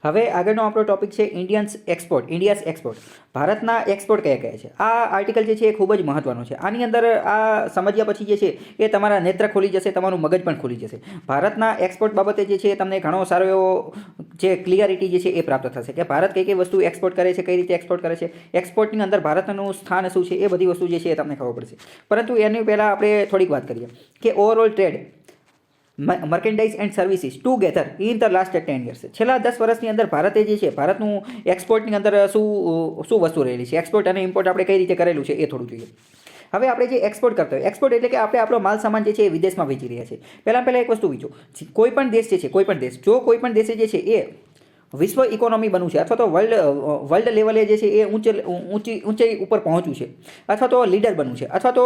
હવે આગળનો આપણો ટોપિક છે ઇન્ડિયાઝ એક્સપોર્ટ. ભારતના એક્સપોર્ટ કયા કયા છે. આ આર્ટિકલ જે છે એ ખૂબ જ મહત્ત્વનો છે. આની અંદર આ સમજ્યા પછી જે છે એ તમારા નેત્ર ખુલી જશે, તમારું મગજ પણ ખુલી જશે. ભારતના એક્સપોર્ટ બાબતે જે છે તમને ઘણો સારો એવો જે ક્લિયરિટી જે છે એ પ્રાપ્ત થશે કે ભારત કઈ કઈ વસ્તુ એક્સપોર્ટ કરે છે, કઈ રીતે એક્સપોર્ટ કરે છે, એક્સપોર્ટની અંદર ભારતનું સ્થાન શું છે, એ બધી વસ્તુ જે છે એ તમને ખબર પડશે. પરંતુ એની પહેલાં આપણે થોડીક વાત કરીએ કે overall trade merchandise and services together in the last 10 years. છેલ્લા 10 વર્ષની અંદર ભારતે જે છે ભારતનું એક્સપોર્ટની અંદર શું વસ્તુ રહેલી છે, એક્સપોર્ટ અને ઇમ્પોર્ટ આપણે કઈ રીતે કરેલું છે એ થોડું જોઈએ. હવે આપણે જે એક્સપોર્ટ કરતા હોય, એક્સપોર્ટ એટલે કે આપણે આપણો માલ સામાન જે છે એ વિદેશમાં વેચી રહ્યા છે. પહેલાં એક વસ્તુ વિચારો, કોઈ પણ દેશ જે છે, કોઈ પણ દેશ જો કોઈ પણ દેશે જે છે એ વિશ્વ ઇકોનોમી બનવું છે અથવા તો વર્લ્ડ લેવલે જે છે એ ઊંચાઈ ઉપર પહોંચવું છે અથવા તો લીડર બનવું છે અથવા તો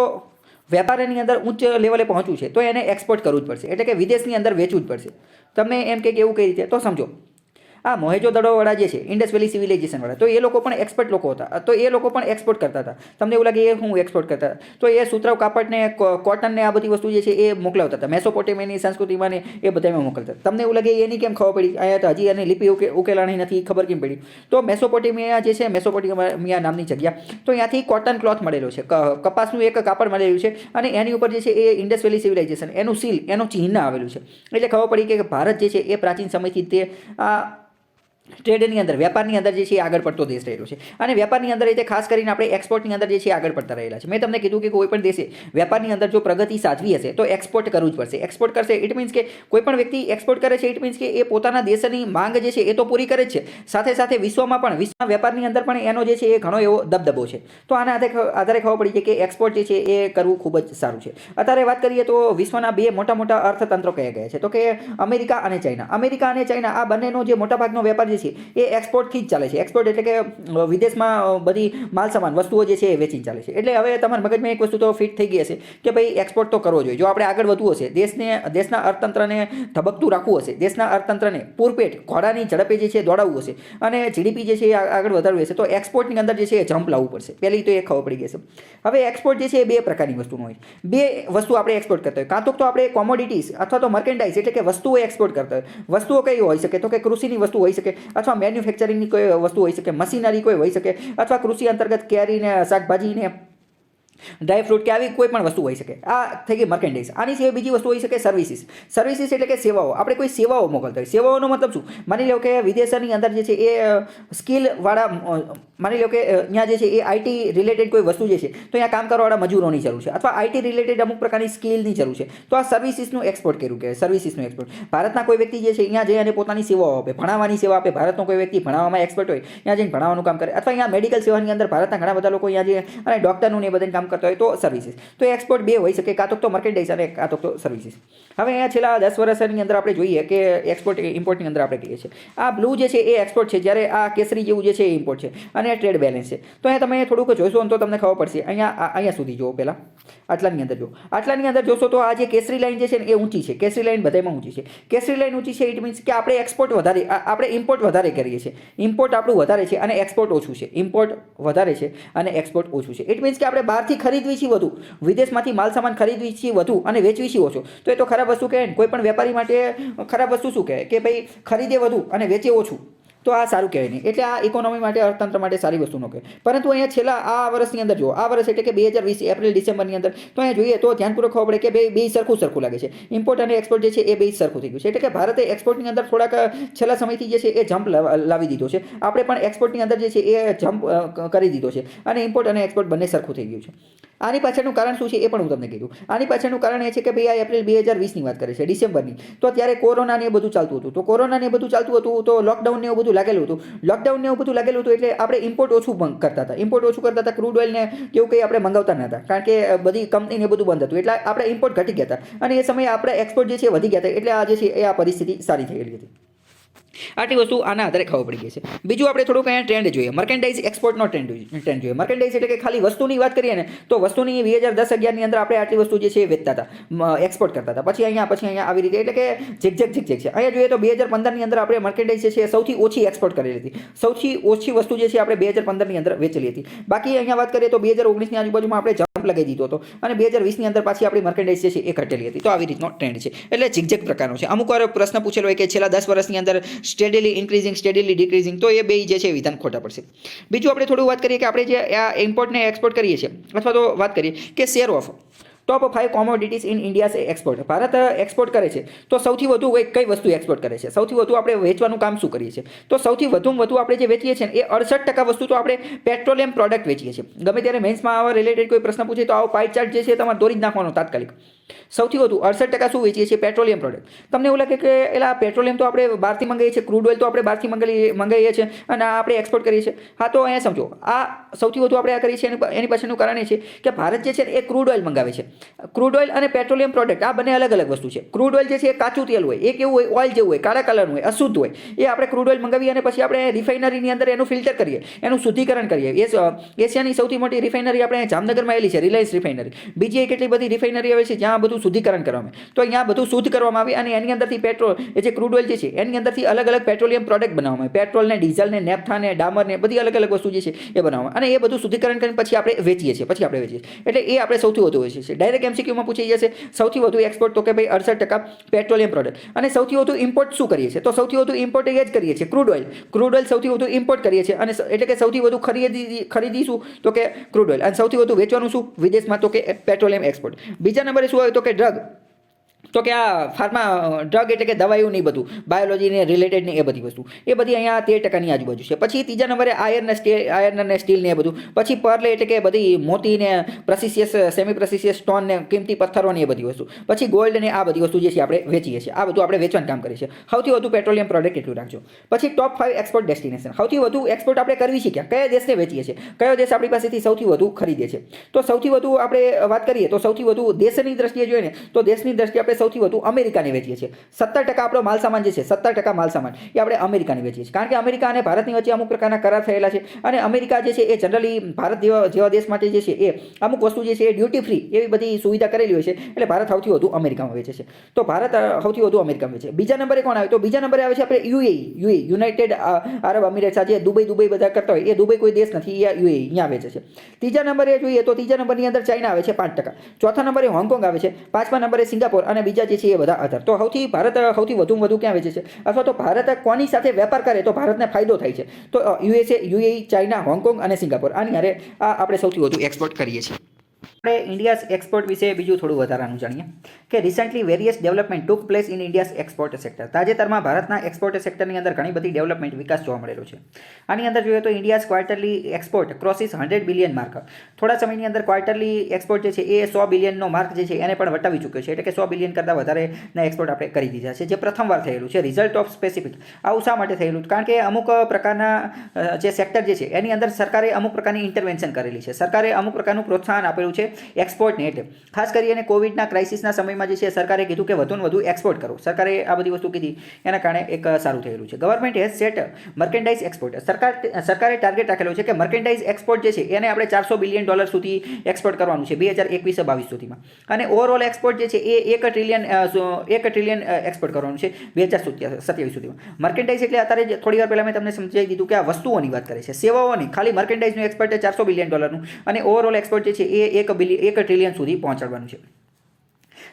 વેપારની અંદર ઉચ્ચ લેવલે પહોંચવું છે, તો એને એક્સપોર્ટ કરવું જ પડશે. એટલે કે વિદેશની અંદર વેચવું જ પડશે. તમને એમ કે એવું કઈ રીતે, તો સમજો આ મોહેજો-દડોવાળા જે છે, ઇન્ડસ વેલી સિવિલાઇઝેશનવાળા, તો એ લોકો પણ એક્સપર્ટ લોકો હતા. તો એ લોકો પણ એક્સપોર્ટ કરતા હતા. તમને એવું લાગે એ હું એક્સપોર્ટ કરતા હતા, તો એ સુતરાઉ કાપડને, કોટનને, આ બધી વસ્તુ જે છે એ મોકલાવતા હતા. મેસોપોટેમિયાની સંસ્કૃતિમાં ને એ બધામાં મોકલતા. તમને એવું લાગે એની કેમ ખબર પડી, અહીંયા તો હજી એની લિપિ ઉકેલાણી નથી, ખબર કેમ પડી? તો મેસોપોટેમિયા જે છે, મેસોપોટેમિયા નામની જગ્યા, તો ત્યાંથી કોટન ક્લોથ મળેલો છે, કપાસનું એક કાપડ મળેલું છે અને એની ઉપર જે છે એ ઇન્ડસ વેલી સિવિલાઇઝેશન, એનું સીલ, એનું ચિહ્ન આવેલું છે. એટલે ખબર પડી કે ભારત જે છે એ પ્રાચીન સમયથી તે આ ટ્રેડની અંદર, વેપારની અંદર જે છે એ આગળ પડતો દેશ રહેલો છે. અને વેપારની અંદર એટલે ખાસ કરીને આપણે એક્સપોર્ટની અંદર જે છે આગળ પડતા રહેલા છે. મેં તમને કીધું કે કોઈ પણ દેશે વેપારની અંદર જો પ્રગતિ સાધવી હશે તો એક્સપોર્ટ કરવું જ પડશે. એક્સપોર્ટ કરશે ઇટ મીન્સ કે કોઈ પણ વ્યક્તિ એક્સપોર્ટ કરે છે ઇટ મીન્સ કે એ પોતાના દેશની માંગ જે છે એ તો પૂરી કરે જ છે, સાથે સાથે વિશ્વમાં પણ, વિશ્વના વેપારની અંદર પણ એનો જે છે એ ઘણો એવો દબદબો છે. તો આના આધારે ખબર પડી છે કે એક્સપોર્ટ જે છે એ કરવું ખૂબ જ સારું છે. અત્યારે વાત કરીએ તો વિશ્વના બે મોટા મોટા અર્થતંત્રો કયા ગયા છે, તો કે અમેરિકા અને ચાઇના. અમેરિકા અને ચાઇના આ બંનેનો જે મોટાભાગનો વેપાર જે છે એ એક્સપોર્ટથી જ ચાલે છે. એક્સપોર્ટ એટલે કે વિદેશમાં બધી માલ સામાન વસ્તુઓ જે છે એ વેચીને ચાલે છે. એટલે હવે તમારા મગજમાં એક વસ્તુ તો ફિટ થઈ ગઈ હશે કે ભાઈ એક્સપોર્ટ તો કરવો જોઈએ. જો આપણે આગળ વધવું હશે, દેશના અર્થતંત્રને ધબકતું રાખવું હશે, દેશના અર્થતંત્રને પૂરપેટ ઘોડાની ઝડપે જે છે દોડાવવું હશે અને જીડીપી જે છે એ આગળ વધારવું હશે, તો એક્સપોર્ટની અંદર જે છે એ જમ્પ લાવવું પડશે. પહેલી તો એ ખબર પડી ગઈ છે. હવે એક્સપોર્ટ જે છે એ બે પ્રકારની વસ્તુનો હોય. બે વસ્તુ આપણે એક્સપોર્ટ કરતા હોય, કાં તો આપણે કોમોડિટીઝ અથવા તો મર્કેન્ડાઇઝ એટલે કે વસ્તુઓ એક્સપોર્ટ કરતા હોય. વસ્તુઓ કઈ હોઈ શકે, તો કે કૃષિની વસ્તુ હોઈ શકે અથવા મેન્યુફેક્ચરિંગની કોઈ વસ્તુ હોઈ શકે, મશીનરી કોઈ હોઈ શકે અથવા કૃષિ અંતર્ગત કેરીને, શાકભાજીને, ડ્રાયફ્રૂટ કે આવી કોઈ પણ વસ્તુ હોઈ શકે. આ થઈ ગઈ મર્કેન્ડાઇઝ. આની સિવાય બીજી વસ્તુ હોઈ શકે સર્વિસીસ. સર્વિસીસ એટલે કે સેવાઓ. આપણે કોઈ સેવાઓ મોકલતા હોય. સેવાઓનો મતલબ શું? માની લો કે વિદેશની અંદર જે છે એ સ્કિલવાળા, માની લો કે અહીંયા જે છે એ આઈટી રિલેટેડ કોઈ વસ્તુ જે છે તો અહીંયા કામ કરવાવાળા મજૂરોની જરૂર છે અથવા આઈટી રિલેટેડ અમુક પ્રકારની સ્કિલની જરૂર છે, તો આ સર્વિસીસનું એક્સપોર્ટ કર્યું કહેવાય. સર્વિસીસનું એક્સપોર્ટ. ભારતના કોઈ વ્યક્તિ જે છે અહીંયા જઈ અને પોતાની સેવાઓ આપે, ભણાવવાની સેવા આપે. ભારતનો કોઈ વ્યક્તિ ભણાવવામાં એક્સપર્ટ હોય, અહીંયા જઈને ભણાવવાનું કામ કરે અથવા અહીંયા મેડિકલ સેવાની અંદર ભારતના ઘણા બધા લોકો અહીંયા જઈએ અને ડૉક્ટરનું ને એ બધાને કામ કરતા હોય, તો સર્વિસીસ. તો એક્સપોર્ટ બે હોઈ શકે, કાં તો મર્કેન્ડાઇઝ અને કાં તો સર્વિસીસ. હવે અહીંયા છેલ્લા 10 વર્ષની અંદર આપણે જોઈએ કે એક્સપોર્ટ ઇમ્પોર્ટની અંદર આપણે કહીએ છીએ આ બ્લુ જે છે એ એક્સપોર્ટ છે, જ્યારે આ કેસરી જેવું જે છે એ ઇમ્પોર્ટ છે અને આ ટ્રેડ બેલેન્સ છે. તો અહીંયા તમે થોડુંક જોશો તો તમને ખબર પડશે. અહીંયા સુધી જુઓ, પહેલાં આટલાની અંદર જુઓ. આટલાની અંદર જોશો તો આ જે કેસરી લાઈન જે છે ને એ ઊંચી છે. કેસરી લાઈન બધામાં ઊંચી છે. કેસરી લાઈન ઊંચી છે ઇટ મીન્સ કે આપણે એક્સપોર્ટ વધારે, આપણે ઇમ્પોર્ટ વધારે કરીએ છીએ. ઇમ્પોર્ટ આપણું વધારે છે અને એક્સપોર્ટ ઓછું છે. ઇમ્પોર્ટ વધારે છે અને એક્સપોર્ટ ઓછું છે. ઇટ મીન્સ કે આપણે બહારથી ખરીદવી છીએ વધુ, વિદેશમાંથી માલ સામાન ખરીદવી છીએ વધુ અને વેચવી છીએ ઓછો. તો એ તો ખરાબ વસ્તુ કહેવાય ને. કોઈ પણ વેપારી માટે ખરાબ વસ્તુ શું કહેવાય કે ભાઈ ખરીદે વધુ અને વેચે ઓછું, તો આ સારું કહેવાય નહીં. એટલે આ ઇકોનોમી માટે, અર્થતંત્ર માટે સારી વસ્તુ ન કહેવાય. પરંતુ અહીંયા છેલ્લા આ વર્ષની અંદર જુઓ, આ વર્ષ એટલે કે 2020 એપ્રિલ ડિસેમ્બરની અંદર, તો અહીંયા જોઈએ તો ધ્યાનપૂર્વક ખબર પડે કે બે સરખું લાગે છે. ઇમ્પોર્ટ અને એક્સપોર્ટ જે છે એ બે સરખું થઈ ગયું છે. એટલે કે ભારતે એક્સપોર્ટની અંદર થોડાક છેલ્લા સમયથી જે છે એ જમ્પ લાવી દીધો છે. આપણે પણ એક્સપોર્ટની અંદર જે છે એ જમ્પ કરી દીધો છે અને ઇમ્પોર્ટ અને એક્સપોર્ટ બંને સરખું થઈ ગયું છે. આની પાછળનું કારણ શું છે એ પણ હું તમને કીધું. આની પાછળનું કારણ એ છે કે ભાઈ આ એપ્રિલ 2020ની વાત કરે છે, ડિસેમ્બરની. તો ત્યારે કોરોના ને એ બધું ચાલતું હતું. તો કોરોના ને એ બધું ચાલતું હતું તો લોકડાઉન ને એવું બધું લાગેલું હતું. લોકડાઉન ને એવું બધું લાગેલું હતું એટલે આપણે ઇમ્પોર્ટ ઓછું કરતા હતા. ઇમ્પોર્ટ ઓછું કરતા હતા. ક્રૂડ ઓઇલ ને એવું કંઈ આપણે મંગાવતા ન હતા, કારણ કે બધી કંપનીને બધું બંધ હતું. એટલે આપણે ઇમ્પોર્ટ ઘટી ગયા હતા અને એ સમયે આપણે એક્સપોર્ટ જે છે વધી ગયા હતા. એટલે આ જે છે એ આ પરિસ્થિતિ સારી થઈ ગઈ હતી. આટલી વસ્તુ આના આધારે ખબર પડી ગઈ છે. બીજું આપણે થોડુંક અહીંયા ટ્રેન્ડ જોઈએ. મર્કેન્ડાઇઝ એક્સપોર્ટનો ટ્રેન્ડ જોઈએ. મર્કેન્ડાઇઝ એટલે કે ખાલી વસ્તુની વાત કરીએ ને તો વસ્તુની 2010-11ની અંદર આપણે આટલી વસ્તુ જે છે એ વેચતા હતા, એક્સપોર્ટ કરતા હતા. પછી અહીંયા આવી રીતે, એટલે કે ઝીકઝેક છે. અહીંયા જોઈએ તો 2015ની અંદર આપણે મર્કેન્ડાઇઝ જે છે સૌથી ઓછી એક્સપોર્ટ કરેલી હતી. સૌથી ઓછી વસ્તુ જે છે આપણે 2015ની અંદર વેચેલી હતી. બાકી અહીંયા વાત કરીએ તો 2019ની આજુબાજુમાં આપણે જમ્પ લગાવી દીધો હતો અને 2020ની અંદર પાછી આપણી મર્કેન્ડાઇઝ જે છે એ ઘટેલી હતી. તો આવી રીતનો ટ્રેન્ડ છે. એટલે ઝીકઝેક પ્રકારનો છે. અમુક વાર પ્રશ્ન પૂછેલો હોય કે છેલ્લા 10 વર્ષની અંદર સ્ટેડીલી ઇન્ક્રીઝિંગ, સ્ટેડીલી ડિક્રીઝિંગ, તો એ બે જે છે વિધાન ખોટા પડશે. બીજું આપણે થોડું વાત કરીએ કે આપણે જે આ ઇમ્પોર્ટ ને એક્સપોર્ટ કરીએ છીએ, અથવા તો વાત કરીએ કે share of top 5 commodities in India's export. Bharat export કરે છે તો સૌથી વધુ કઈ વસ્તુ એક્સપોર્ટ કરે છે, સૌથી વધુ આપણે વેચવાનું કામ શું કરીએ છીએ? તો સૌથી વધુમાં વધુ આપણે જે વેચીએ છીએ એ 68% વસ્તુ તો આપણે પેટ્રોલિયમ પ્રોડક્ટ વેચીએ છીએ. ગમે ત્યારે મેન્સમાં આવા રિલેટેડ કોઈ પ્રશ્ન પૂછે તો આવો પાઈ ચાર્ટ જે છે તમારે દોરી જ નાખવાનો તાત્કાલિક. સૌથી વધુ 68% શું વેચીએ છીએ? Petroleum product. તમને એવું લાગે કે એલા પેટ્રોલિયમ તો આપણે બહારથી મંગાવીએ છીએ, ક્રૂડ ઓઇલ તો આપણે બહારથી મંગાવીએ છીએ અને આ આપણે એક્સપોર્ટ કરીએ છીએ. હા, તો અહીંયા સમજો, આ સૌથી વધુ આપણે આ કરીએ છીએ એની પાછળનું કારણ એ છે કે ભારત જે છે એ ક્રૂડ ઓઇલ મંગાવે છે. ક્રૂડ ઓઇલ અને પેટ્રોલિયમ પ્રોડક્ટ આ બંને અલગ અલગ વસ્તુ છે. ક્રૂડ ઓઇલ જે છે એ કાચું તેલ હોય, એ કેવું હોય, ઓઇલ જેવું હોય, કાળા કલરનું હોય, અશુદ્ધ હોય. એ આપણે ક્રૂડ ઓઇલ મંગાવીએ અને પછી આપણે રિફાઇનરીની અંદર એનું ફિલ્ટર કરીએ, એનું શુદ્ધિકરણ કરીએ. એશિયાની સૌથી મોટી રિફાઇનરી આપણે જામનગરમાં આવેલી છે, રિલાયન્સ રિફાઇનરી. બીજી કેટલી બધી રિફાઇનરી આવે છે જ્યાં બધું શુદ્ધિકરણ કરવામાં આવે. તો અહીંયા બધું શુદ્ધ કરવામાં આવે અને એની અંદરથી પેટ્રોલ, એ જે ક્રૂડ ઓઇલ જે છે એની અંદરથી અલગ અલગ પેટ્રોલિયમ પ્રોડક્ટ બનાવવામાં આવે. પેટ્રોલ ને, ડીઝલ ને, નેફથા ને, ડામર ને, બધી અલગ અલગ વસ્તુ જે છે એ બનાવવામાં અને એ બધું શુદ્ધિકરણ કરીને પછી આપણે વેચીએ છીએ. એટલે એ આપણે સૌથી વધુ વેચીએ છીએ. ડાયરેક્ટ એમસીક્યુમાં પૂછી જશે સૌથી વધુ એક્સપોર્ટ, તો કે ભાઈ 68% પેટ્રોલિયમ પ્રોડક્ટ. અને સૌથી વધુ ઇમ્પોર્ટ શું કરીએ છીએ? તો સૌથી વધુ ઇમ્પોર્ટ એ જ કરીએ છીએ ક્રૂડ ઓઇલ. ક્રૂડ ઓઇલ સૌથી વધુ ઇમ્પોર્ટ કરીએ છીએ અને એટલે કે સૌથી વધુ ખરીદીશું તો કે ક્રૂડ ઓઇલ. અને સૌથી વધુ વેચવાનું શું વિદેશમાં? તો કે પેટ્રોલિયમ એક્સપોર્ટ. બીજા નંબરે શું આવે તો કે ડ્રગ. તો કે આ ફાર્મા ડ્રગ એટલે કે દવાઈઓ નહીં, બધું બાયોલોજીને રિલેટેડ ને એ બધી વસ્તુ, એ બધી અહીંયા 13%ની આજુબાજુ છે. પછી ત્રીજા નંબરે આયર્ન અને સ્ટીલ ને એ બધું. પછી પર્લ એટલે કે બધી મોતી ને, પ્રેસિયસ, સેમી પ્રેસિયસ સ્ટોન ને, કિંમતી પથ્થરો ને એ બધી વસ્તુ. પછી ગોલ્ડ ને આ બધી વસ્તુ જે છે આપણે વેચીએ છીએ. આ બધું આપણે વેચવાનું કામ કરીએ છીએ. સૌથી વધુ પેટ્રોલિયમ પ્રોડક્ટ એટલું રાખજો. પછી ટોપ 5 એક્સપોર્ટ ડેસ્ટિનેશન. સૌથી વધુ એક્સપોર્ટ આપણે કરવી છે ક્યાં? કયા દેશને વેચીએ છીએ? કયો દેશ આપણી પાસેથી સૌથી વધુ ખરીદે છે? તો સૌથી વધુ આપણે વાત કરીએ તો સૌથી વધુ દેશની દ્રષ્ટિએ જોઈએ ને તો દેશની દ્રષ્ટિએ આપણે સૌથી વધુ અમેરિકાને વેચીએ છીએ. 70% આપણો માલ સામાન જે છે, 70% માલ સામાન એ આપણે અમેરિકાને વેચીએ છીએ. કારણ કે અમેરિકા અને ભારતની વચ્ચે અમુક પ્રકારના કરાર થયેલા છે અને અમેરિકા જે છે એ જનરલી ભારત જેવા દેશ માટે જે છે એ અમુક વસ્તુ જે છે એ ડ્યુટી ફ્રી એવી બધી સુવિધા કરેલી હોય છે. એટલે ભારત સૌથી વધુ અમેરિકામાં વેચે છે. તો ભારત સૌથી વધુ અમેરિકામાં વેચે. બીજા નંબરે કોણ આવે? તો બીજા નંબરે આવે છે આપણે યુએઈ, યુનાઇટેડ આરબ અમીરેટ્સ. જે દુબઈ બધા કરતા હોય, એ દુબઈ કોઈ દેશ નથી, એ યુએઈ અહીંયા વેચે છે. ત્રીજા નંબરે જોઈએ તો ત્રીજા નંબરની અંદર ચાઇના આવે છે 5%. ચોથા નંબરે હોંગકોંગ આવે છે. પાંચમા નંબરે સિંગાપોર અને બીજા જે છે એ બધા અધર. તો ભારત સૌથી વધુ ક્યાં વેચે છે? અથવા તો ભારત કોની સાથે વેપાર કરે તો ભારતને ફાયદો થાય છે? તો યુએસએ, યુએઈ, ચાઇના, હોંગકોંગ અને સિંગાપોર, આની હારે આપણે સૌથી વધુ એક્સપોર્ટ કરીએ છીએ. આપણે ઇન્ડિયાઝ એક્સપોર્ટ વિશે બીજું થોડું વધારાનું જાણીએ કે recently various development took place in India's export sector. તાજેતરમાં ભારતના એક્સપોર્ટ સેક્ટરની અંદર ઘણી બધી ડેવલપમેન્ટ, વિકાસ જોવા મળેલો છે. આની અંદર જોઈએ તો India's quarterly export crosses 100 billion mark. થોડા સમયની અંદર ક્વાર્ટરલી એક્સપોર્ટ જે છે એ 100 બિલિયનનો માર્ક જે છે એને પણ વટાવી ચૂક્યો છે. એટલે કે 100 બિલિયન કરતાં વધારેના એક્સપોર્ટ આપણે કરી દીધા છે, જે પ્રથમવાર થયેલું છે. Result of specific. આવું શા માટે થયેલું? કારણ કે અમુક પ્રકારના જે સેક્ટર જે છે એની અંદર સરકારે અમુક પ્રકારની ઇન્ટરવેન્શન કરેલી છે. સરકારે અમુક પ્રકારનું પ્રોત્સાહન આપેલું છે એક્સપોર્ટને. એટલે ખાસ કરીને કોવિડના ક્રાઇસિસના સમયમાં જે છે સરકારે કીધું કે વધુને વધુ એક્સપોર્ટ કરો. સરકારે આ બધી વસ્તુ કીધી, એના કારણે એક સારું થયેલું છે. Government has set merchandise export. સરકારે ટાર્ગેટ રાખેલો છે કે મર્કેન્ડાઇઝ એક્સપોર્ટ જે છે એને આપણે $400 બિલિયન સુધી એક્સપોર્ટ કરવાનું છે 2021-22 સુધીમાં. અને ઓવરઓલ એક્સપોર્ટ જે છે એ 1 ટ્રિલિયન એક્સપોર્ટ કરવાનું છે 2027 સુધીમાં. મર્કેન્ડાઇઝ એટલે અત્યારે થોડી વાર પહેલાં મેં તમને સમજાવી દીધું કે આ વસ્તુઓની વાત કરે છે, સેવાઓની. ખાલી મર્કેન્ડાઇઝનું એક્સપોર્ટ $400 બિલિયન અને ઓવરઓલ એક્સપોર્ટ જે છે એ 1 ટ્રિલિયન સુધી પહોંચાડવાનું છે.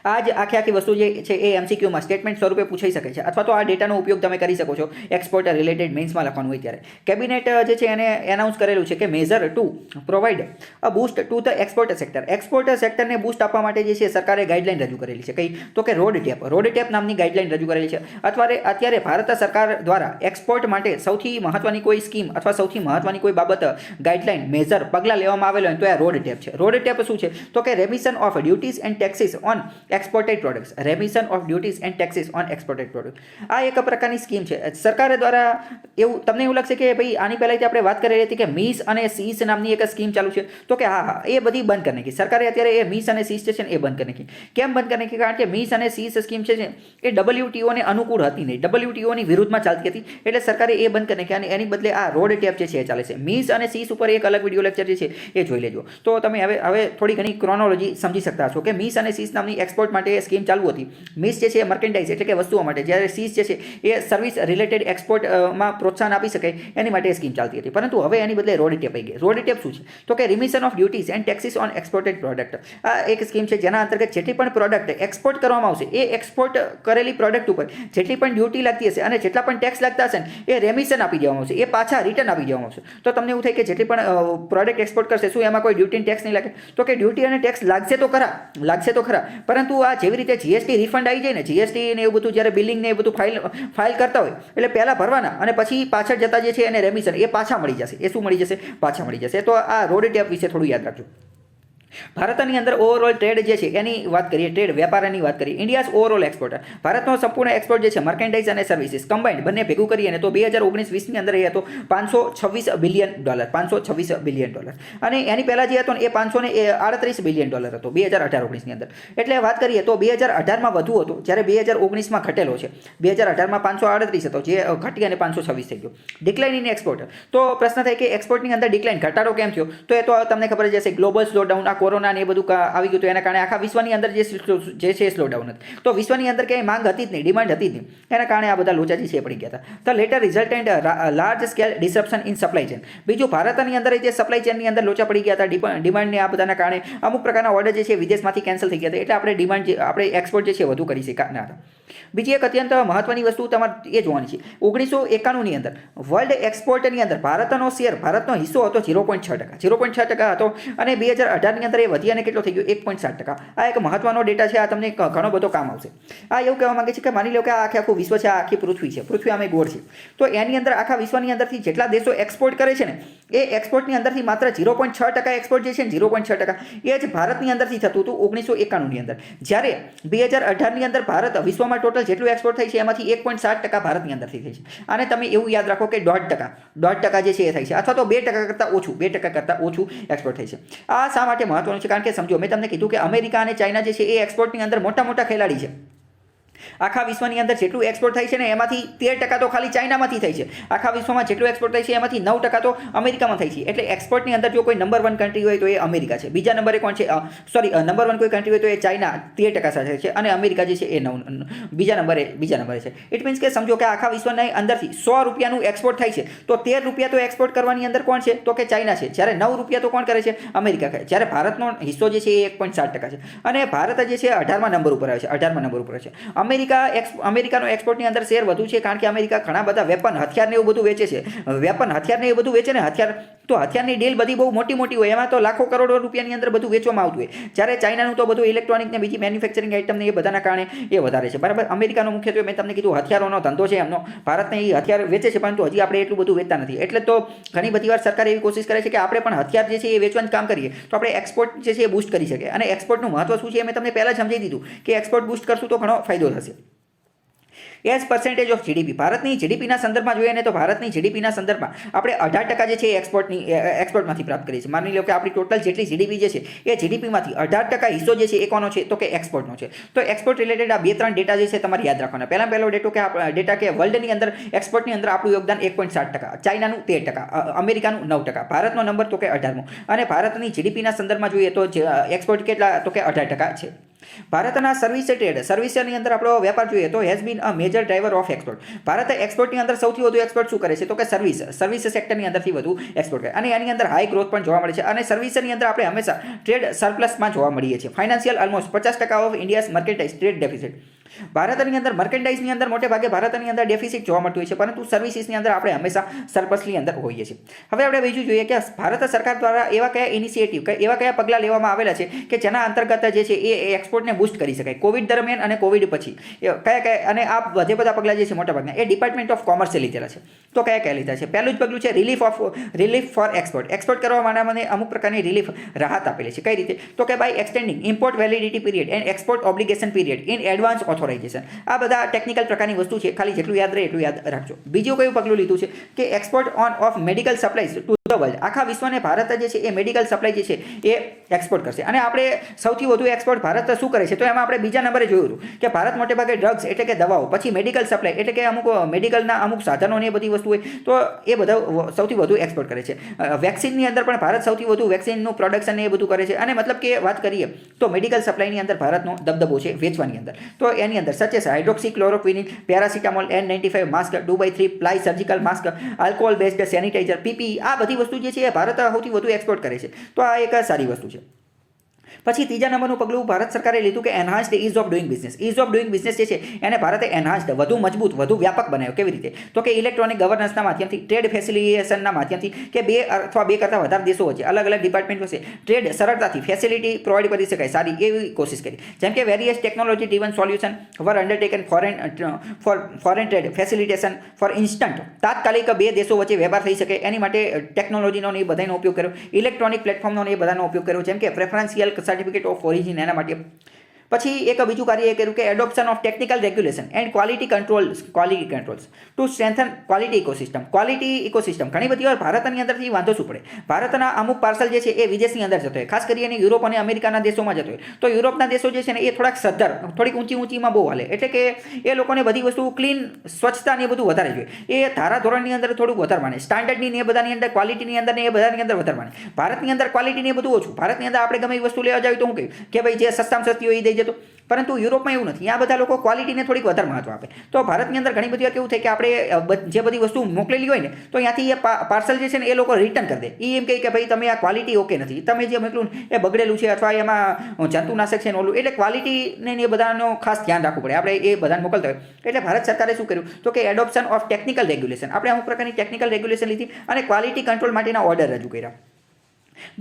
આ જ આખી વસ્તુ જે છે એ એમસીક્યુમાં સ્ટેટમેન્ટ સ્વરૂપે પૂછાઈ શકે છે, અથવા તો આ ડેટાનો ઉપયોગ તમે કરી શકો છો એક્સપોર્ટ રિલેટેડ મેઇન્સમાં લખવાનું હોય ત્યારે. કેબિનેટ જે છે એને એનાઉન્સ કરેલું છે કે measure to provide a boost to the export sector. Export સેક્ટરને બૂસ્ટ આપવા માટે જે છે સરકારે ગાઈડલાઈન રજૂ કરેલી છે. કઈ? તો કે રોડ ટેપ નામની ગાઈડલાઈન રજૂ કરેલી છે. અત્યારે ભારત સરકાર દ્વારા એક્સપોર્ટ માટે સૌથી મહત્વની કોઈ સ્કીમ અથવા સૌથી મહત્વની કોઈ બાબત, ગાઈડલાઈન, મેઝર, પગલાં લેવામાં આવેલો હોય તો એ રોડ ટેપ છે. રોડ ટેપ શું છે? તો કે remission of duties and taxes on exported products. Remission of duties and taxes on exported product. આ એક પ્રકારની સ્કીમ છે સરકાર દ્વારા. તમને એવું લાગશે કે ભાઈ આની પહેલાંથી આપણે વાત કરી હતી કે મીસ અને સીસ નામની એક સ્કીમ ચાલુ છે. તો કે હા, એ બધી બંધ કરી નાખી સરકારે. અત્યારે એ મીસ અને સીસ છે ને એ બંધ કરી નાખી. કેમ બંધ કરી નાખી? કારણ કે મીસ અને સીસ સ્કીમ છે એ WTOને અનુકૂળ હતી નહીં, WTOની વિરુદ્ધમાં ચાલતી હતી. એટલે સરકારે એ બંધ કરી નાખી અને એની બદલે આ રોડ ટેપ જે છે એ ચાલે છે. મીસ અને સીસ ઉપર એક અલગ વિડીયો લેક્ચર જે છે એ જોઈ લેજો. તો તમે હવે થોડી ઘણી ક્રોનોલોજી સમજી શકતા હશો કે મીસ અને સીસ નામની એક્સપોર્ટ માટે સ્કીમ ચાલુ હતી. મીસ જે છે એ મર્કેન્ડાઇઝ એટલે કે વસ્તુઓ માટે, જ્યારે સીસ જે છે એ સર્વિસ રિલેટેડ એક્સપોર્ટમાં પ્રોત્સાહન આપી શકે એની માટે સ્કીમ ચાલતી હતી. પરંતુ હવે એની બદલે રોડ ટેપ આવી ગઈ. રોડ ટેપ શું છે? તો કે remission of duties and taxes on exported product. આ એક સ્કીમ છે જેના અંતર્ગત જેટલી પણ પ્રોડક્ટ એક્સપોર્ટ કરવામાં આવશે એ એક્સપોર્ટ કરેલી પ્રોડક્ટ ઉપર જેટલી પણ ડ્યુટી લાગતી હશે અને જેટલા પણ ટેક્સ લાગતા હશે ને એ રેમિશન આપી દેવામાં આવશે, એ પાછા રિટર્ન આપી દેવામાં આવશે. તો તમને એવું થાય કે જેટલી પણ પ્રોડક્ટ એક્સપોર્ટ કરશે શું એમાં કોઈ ડ્યુટી ટેક્સ નહીં લાગે? તો કે ડ્યુટી અને ટેક્સ લાગશે તો ખરા, પરંતુ આ જેવી રીતે જીએસટી રિફંડ આવી જાય ને, જીએસટી ને એવું બધું જ્યારે બિલિંગ ને એ બધું ફાઇલ કરતા હોય એટલે પહેલાં ભરવાના અને પછી પાછળ જતા જે છે એને રેમિશન એ પાછા મળી જશે. એ શું મળી જશે? પાછા મળી જશે. તો આ રોડ ટેપ વિશે થોડું યાદ રાખજો. ભારતની અંદર ઓવરઓલ ટ્રેડ જે છે એની વાત કરીએ, ટ્રેડ વેપારની વાત કરીએ. ઇન્ડિયાઝ ઓવરઓલ એક્સપોર્ટ, ભારતનો સંપૂર્ણ એક્સપોર્ટ જે છે મર્કેન્ડાઇઝ અને સર્વિસીસ કમ્બાઇન્ડ બંને ભેગું કરીએ ને તો 2019-20ની અંદર એ હતો $526 બિલિયન, $526 બિલિયન. અને એની પહેલાં જે હતો ને એ $538 બિલિયન હતો 2018-19ની અંદર. એટલે વાત કરીએ તો 2018માં વધુ હતો જ્યારે 2019માં ઘટેલો છે. 2018માં 538 હતો જે ઘટી અને 526 થઈ ગયો. Decline in export. તો પ્રશ્ન થાય કે એક્સપોર્ટની અંદર ડિક્લાઇન ઘટાડો કેમ થયો? તો એ તો તમને ખબર જ હશે, ગ્લોબલ સ્લોડાઉન, કોરોના ને એ બધું આવી ગયું હતું એના કારણે આખા વિશ્વની અંદર જે છે સ્લોડાઉન હતું. તો વિશ્વની અંદર ક્યાંય માંગ હતી જ નહીં, ડિમાન્ડ હતી જ નહીં, એના કારણે આ બધા લોચા જે છે પડી ગયા હતા. તો later resultant large scale disruption in supply chain. બીજું ભારતની અંદર જે સપ્લાય ચેનની અંદર લોચા પડી ગયા હતા ડિમાન્ડને આ બધાના કારણે અમુક પ્રકારના ઓર્ડર જે છે વિદેશમાંથી કેન્સલ થઈ ગયા હતા. એટલે આપણે ડિમાન્ડ આપણે એક્સપોર્ટ જે છે વધુ કરી શક્યા હતા. બીજી એક અત્યંત મહત્વની વસ્તુ તમારે એ જોવાની છે. 1991ની અંદર વર્લ્ડ એક્સપોર્ટની અંદર ભારતનો શેર, ભારતનો હિસ્સો હતો 0.6% હતો અને 2018ની અંદર એ વધી અને કેટલો થઈ ગયો 1.7%. આ એક મહત્વનો ડેટા છે. આ તમને ઘણો બધો કામ આવશે. આ એવું કહેવા માંગે છે કે માની લો કે આ આખું વિશ્વ છે, આ આખી પૃથ્વી છે, પૃથ્વી આમે ગોળ છે. તો એની અંદર આખા વિશ્વની અંદરથી જેટલા દેશો એક્સપોર્ટ કરે છે ને એ એક્સપોર્ટની અંદરથી માત્ર 0.6% એક્સપોર્ટ જે છે ને 0.6% એ જ ભારતની અંદરથી થતું હતું 1991ની અંદર. જ્યારે 2018ની અંદર ભારત વિશ્વમાં ટોટલ જેટલું એક્સપોર્ટ થઈ છે એમાંથી 1.7% ભારતની અંદરથી થઈ છે. અને તમે એવું યાદ રાખો કે 1.5% જે છે એ થાય છે અથવા તો 2% કરતાં ઓછું એક્સપોર્ટ થાય છે. આ શા માટે મહત્વનું છે? કારણ કે સમજો, મેં તમને કીધું કે અમેરિકા અને ચાઇના જે છે એ એક્સપોર્ટની અંદર મોટા ખેલાડી છે. આખા વિશ્વની અંદર જેટલું એક્સપોર્ટ થાય છે ને એમાંથી 13% તો ખાલી ચાઇનામાંથી થાય છે. આખા વિશ્વમાં જેટલું એક્સપોર્ટ થાય છે એમાંથી 9% તો અમેરિકામાં થાય છે. એટલે એક્સપોર્ટની અંદર જો કોઈ નંબર 1 કન્ટ્રી હોય તો એ અમેરિકા છે. બીજા નંબરે કોણ છે? નંબર 1 કોઈ કન્ટ્રી હોય તો એ ચાઇના 13% સાથે છે અને અમેરિકા જે છે એ બીજા નંબરે છે. ઇટ મીન્સ કે સમજો કે આખા વિશ્વની અંદરથી 100 રૂપિયાનું એક્સપોર્ટ થાય છે તો 13 રૂપિયા તો એક્સપોર્ટ કરવાની અંદર કોણ છે? તો કે ચાઇના છે. જ્યારે 9 રૂપિયા તો કોણ કરે છે? અમેરિકા કરે. જ્યારે ભારતનો હિસ્સો જે છે એ 1.7% છે અને ભારત જે છે 18મા નંબર ઉપર આવે છે. અમેરિકાનો એક્સપોર્ટની અંદર શેર વધુ છે કારણ કે અમેરિકા ઘણા બધા વેપન, હથિયારને એવું બધું વેચે છે. હથિયારને એ બધું વેચે ને હથિયારની ડીલ બધી બહુ મોટી હોય, એમાં તો લાખો કરોડો રૂપિયાની અંદર બધું વેચવામાં આવતું હોય. જ્યારે ચાઇનાનું તો બધું ઇલેક્ટ્રોનિક ને બીજી મેન્યુફેક્ચરિંગ આઇટમને એ બધાના કારણે એ વધારે છે. બરાબર. અમેરિકાનો મુખ્યત્વે મેં તમને કીધું હથિયારોનો ધંધો છે એમનો. ભારતને એ હથિયાર વેચે છે પરંતુ હજી આપણે એટલું બધું વેચતા નથી. એટલે તો ઘણી બધી વાર સરકાર એવી કોશિશ કરે છે કે આપણે પણ હથિયાર જે છે એ વેચવાનું કામ કરીએ તો આપણે એક્સપોર્ટ જે છે એ બૂસ્ટ કરી શકીએ. અને એક્સપોર્ટનું મહત્વ શું છે એ મેં તમને પહેલાં સમજાવી દીધું કે એક્સપોર્ટ બૂસ્ટ કરશું તો ઘણો ફાયદો થશે. એઝ પર્સન્ટેજ ઓફ જીડીપી, ભારતની જીડીપીના સંદર્ભમાં જોઈએ ને તો ભારતની જીડીપીના સંદર્ભમાં આપણે 18% જે છે એક્સપોર્ટમાંથી પ્રાપ્ત કરીએ છીએ. માની લો કે આપણી ટોટલ જેટલી જીડીપી જે છે એ જીડીપીમાંથી 18% હિસ્સો જે છે એ કોનો છે? તો કે એક્સપોર્ટનો છે. તો એક્સપોર્ટ રિલેટેડ આ 2-3 ડેટા જે છે તમારે યાદ રાખવાના. પહેલો ડેટા કે વર્લ્ડની અંદર એક્સપોર્ટની અંદર આપણું યોગદાન 1.7%, ચાઇનાનું 13%, અમેરિકાનું 9%, ભારતનો નંબર તો કે 18મો. અને ભારતની જીડીપીના સંદર્ભમાં જોઈએ તો એક્સપોર્ટ કેટલા? તો કે 18% છે. ભારતના સર્વિસની અંદર આપણો વેપાર જોઈએ તો has been a major driver of export. Bharat એક્સપોર્ટની અંદર સૌથી વધુ એક્સપોર્ટ શું કરે છે? તો કે સર્વિસ સેક્ટરની અંદરથી વધુ એક્સપોર્ટ કરે અને એની અંદર હાઈ ગ્રોથ પણ જોવા મળે છે. અને સર્વિસની અંદર આપણે હંમેશા ટ્રેડ સરપ્લસમાં જોવા મળીએ છીએ. Financial almost 50% of India's merchandise trade deficit. ભારતની અંદર મર્કેન્ડાઇઝની અંદર મોટે ભાગે ભારતની અંદર ડેફિસિટ જોવા મળતું હોય છે પરંતુ સર્વિસીસની અંદર આપણે હંમેશા સરપ્લસની અંદર હોઈએ છીએ. હવે આપણે બીજું જોઈએ કે ભારત સરકાર દ્વારા એવા કયા ઇનિશિયેટિવ, એવા કયા પગલાં લેવામાં આવેલા છે કે જેના અંતર્ગત જે છે એ એક્સપોર્ટને બૂસ્ટ કરી શકાય. કોવિડ દરમિયાન અને કોવિડ પછી કયા અને આ બધે બધા પગલાં જે છે મોટા ભાગના એ ડિપાર્ટમેન્ટ ઓફ કોમર્સે લીધેલા છે. તો કયા લીધા છે? પહેલું જ પગલું છે રિલીફ ફોર એક્સપોર્ટ. એક્સપોર્ટ કરવા માટે મને અમુક પ્રકારની રિલીફ રાહત આપેલી છે. કઈ રીતે? તો કે by extending import validity period and export obligation period in advance authorisation. આ બધા ટેકનિકલ પ્રકારની વસ્તુ છે. ખાલી જેટલું યાદ રહે એટલું યાદ રાખજો. બીજું કયું પગલું લીધું છે કે export on of medical supplies to world આખા વિશ્વને ભારત જે છે એ મેડિકલ સપ્લાય જે છે એ એક્સપોર્ટ કરશે. અને આપણે સૌથી વધુ એક્સપોર્ટ ભારત શું કરે છે, તો એમાં આપણે બીજા નંબરે જોયું હતું કે ભારત મોટે ભાગે ડ્રગ્સ એટલે કે દવાઓ, પછી મેડિકલ સપ્લાય એટલે કે અમુક મેડિકલ અમુક સાધનો ને એ બધી વસ્તુ હોય તો એ બધા સૌથી વધુ એક્સપોર્ટ કરે છે. વેક્સિનની અંદર પણ ભારત સૌથી વધુ વેક્સિનનું પ્રોડક્શન એ બધું કરે છે. અને મતલબ કે વાત કરીએ તો મેડિકલ સપ્લાયની અંદર ભારતનો દબદબો છે વેચવાની અંદર. તો એની અંદર such as hydroxychloroquine, paracetamol, N95 mask, 2x3 ply surgical mask, alcohol based sanitiser, PP, આ બધી વસ્તુ જે છે એ ભારત સૌથી વધુ એક્સપોર્ટ કરે છે. તો આ એક સારી વસ્તુ છે. પછી ત્રીજા નંબરનું પગલું ભારત સરકારે લીધું કે enhanced ease of doing business. Ease of doing business જે છે એને ભારતે એનહાન્સ્ડ વધુ મજબૂત વધુ વ્યાપક બનાવ્યો. કેવી રીતે? તો કે ઇલેક્ટ્રોનિક ગવર્નન્સના માધ્યમથી, ટ્રેડ ફેસિલિટેશનના માધ્યમથી, કે બે અથવા બે કરતાં વધારે દેશો વચ્ચે અલગ અલગ ડિપાર્ટમેન્ટ વચ્ચે ટ્રેડ સરળતાથી ફેસિલિટી પ્રોવાઈડ કરી શકાય સારી એવી કોશિશ કરી. જેમ કે various technology driven solution were undertaken foreign trade facilitation for instant, તાત્કાલિક બે દેશો વચ્ચે વેપાર થઈ શકે એની માટે ટેકનોલોજીનો એ બધાનો ઉપયોગ કર્યો. ઇલેક્ટ્રોનિક પ્લેટફોર્મનો એ બધાનો ઉપયોગ કર્યો. જેમ કે પ્રેફરન્શિયલ સર્ટિફિકેટ ઓફ ઓરિજિન એના માટે. પછી એક બીજું કાર્ય એ કર્યું કે adoption of technical regulation and quality controls to strengthen quality ecosystem. Quality ecosystem ઘણી બધી વાર ભારતની અંદરથી વાંધો શું પડે, ભારતના અમુક પાર્સલ જે છે એ વિદેશની અંદર જતો હોય, ખાસ કરીને યુરોપ અને અમેરિકાના દેશોમાં જતો હોય. તો યુરોપના દેશો જે છે ને એ થોડાક સદ્ધર, થોડીક ઊંચીમાં બહુ હાલે. એટલે કે એ લોકોને બધી વસ્તુ ક્લીન, સ્વચ્છતા ને એ બધું વધારે જોઈએ. એ ધારા ધોરણની અંદર થોડુંક વધારે માને, સ્ટાન્ડર્ડની ને એ બધાની અંદર, ક્વોલિટીની અંદર ને એ બધાની અંદર વધારે માને. ભારતની અંદર ક્વોલિટી ને એ બધું ઓછું. ભારતની અંદર આપણે ગમે એ વસ્તુ લેવા જાવ તો હું કહ્યું કે ભાઈ જે સસ્તામાં સસ્તી હોય એ દઈ જતો. પરંતુ યુરોપમાં એવું નથી. આ બધા લોકો ક્વોલિટીને થોડીક વધારે મહત્વ આપે. તો ભારતની અંદર ઘણી બધી વાર કેવું થાય કે આપણે જે બધી વસ્તુ મોકલેલી હોય ને તો ત્યાંથી એ પાર્સલ જે છે ને એ લોકો રિટર્ન કરી દે. એ એમ કહે કે ભાઈ તમે આ ક્વોલિટી ઓકે નથી, તમે જે મોકલું એ બગડેલું છે અથવા એમાં જંતુનાશક છે ને ઓલું. એટલે ક્વોલિટીને એ બધાનો ખાસ ધ્યાન રાખવું પડે આપણે એ બધાને મોકલતા હોય. એટલે ભારત સરકારે શું કર્યું તો કે એડોપ્શન ઓફ ટેકનિકલ રેગ્યુલેશન, આપણે અમુક પ્રકારની ટેકનિકલ રેગ્યુલેશન લીધી અને ક્વોલિટી કંટ્રોલ માટેના ઓર્ડર રજૂ કર્યા.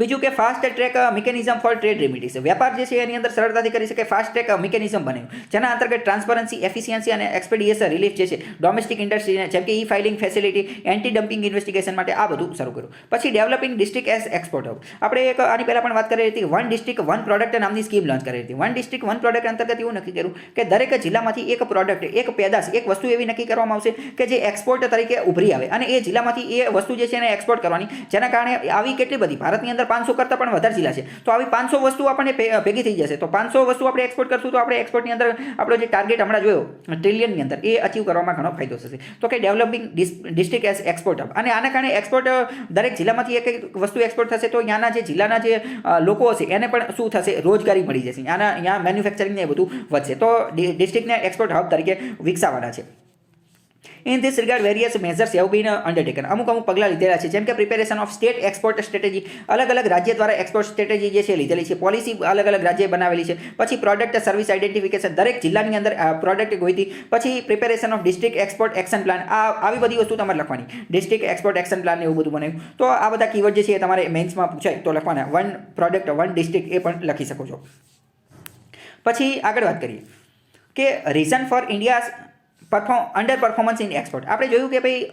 બીજું કે fast track mechanism for trade remedies. વેપાર જે છે એની અંદર સરળતાથી કરી શકે ફાસ્ટ ટ્રેક મિકેનિઝમ બનાવ્યું, જેના અંતર્ગત ટ્રાન્સપરન્સી, એફિશિયન્સી અને એક્સપેડિયસ રિલીફ જે છે ડોમેસ્ટિક ઇન્ડસ્ટ્રીને, જેમ કે e filing facility, anti dumping investigation માટે આ બધું શરૂ કર્યું. પછી developing district as export hub. આપણે એક આની પહેલાં પણ વાત કરી હતી, વન ડિસ્ટ્રિક્ટ વન પ્રોડક્ટ નામની સ્કીમ લોન્ચ કરી હતી. વન ડિસ્ટ્રિક્ટ વન પ્રોડક્ટ અંતર્ગત એવું નક્કી કર્યું કે દરેક જિલ્લામાંથી એક પ્રોડક્ટ, એક પેદાશ, એક વસ્તુ એવી નક્કી કરવામાં આવશે કે જે એક્સપોર્ટ તરીકે ઉભરી આવે અને એ જિલ્લામાંથી એ વસ્તુ જે છે એને એક્સપોર્ટ કરવાની. જેના કારણે આવી કેટલી બધી ભારતની અંદર 500 કરતાં પણ વધારે જિલ્લા છે. તો આવી 500 વસ્તુ આપણને ભેગી થઈ જશે. તો 500 વસ્તુ આપણે એક્સપોર્ટ કરશું તો આપણે એક્સપોર્ટની અંદર આપણો જે ટાર્ગેટ હમણાં જોયો ટ્રિલિયનની અંદર એ અચીવ કરવામાં ઘણો ફાયદો થશે. તો કે developing district as export hub. અને આના કારણે એક્સપોર્ટ દરેક જિલ્લામાંથી એક વસ્તુ એક્સપોર્ટ થશે તો અહીંયાના જે જિલ્લાના જે લોકો હશે એને પણ શું થશે, રોજગારી મળી જશે. અહીંયા મેન્યુફેક્ચરિંગ ને એ બધું વધશે. તો ડિસ્ટ્રિક્ટને એક્સપોર્ટ હબ તરીકે વિકસાવવાના છે. In this regard various measures have been undertaken. અમુક પગલાં લીધેલા છે. જેમ કે preparation of state export strategy, અલગ અલગ રાજ્ય દ્વારા એક્સપોર્ટ સ્ટ્રેટેજી જે છે લીધેલી છે. પોલિસી અલગ અલગ રાજ્યે બનાવેલી છે. પછી પ્રોડક્ટ સર્વિસ આઇડેન્ટિફિકેશન, દરેક જિલ્લાની અંદર પ્રોડક્ટ ગોઈતી. પછી preparation of district export action plan, આવી બધી વસ્તુ તમારે લખવાની. ડિસ્ટ્રિક્ટ એક્સપોર્ટ એક્શન પ્લાન એવું બધું બનાવ્યું. તો આ બધા કીવર્ડ જે છે એ તમારે મેન્સમાં પૂછાય તો લખવાના. વન પ્રોડક્ટ વન ડિસ્ટ્રિક્ટ એ પણ લખી શકો છો. પછી આગળ વાત કરીએ કે reason four India's under performance in export. આપણે જોયું કે ભાઈ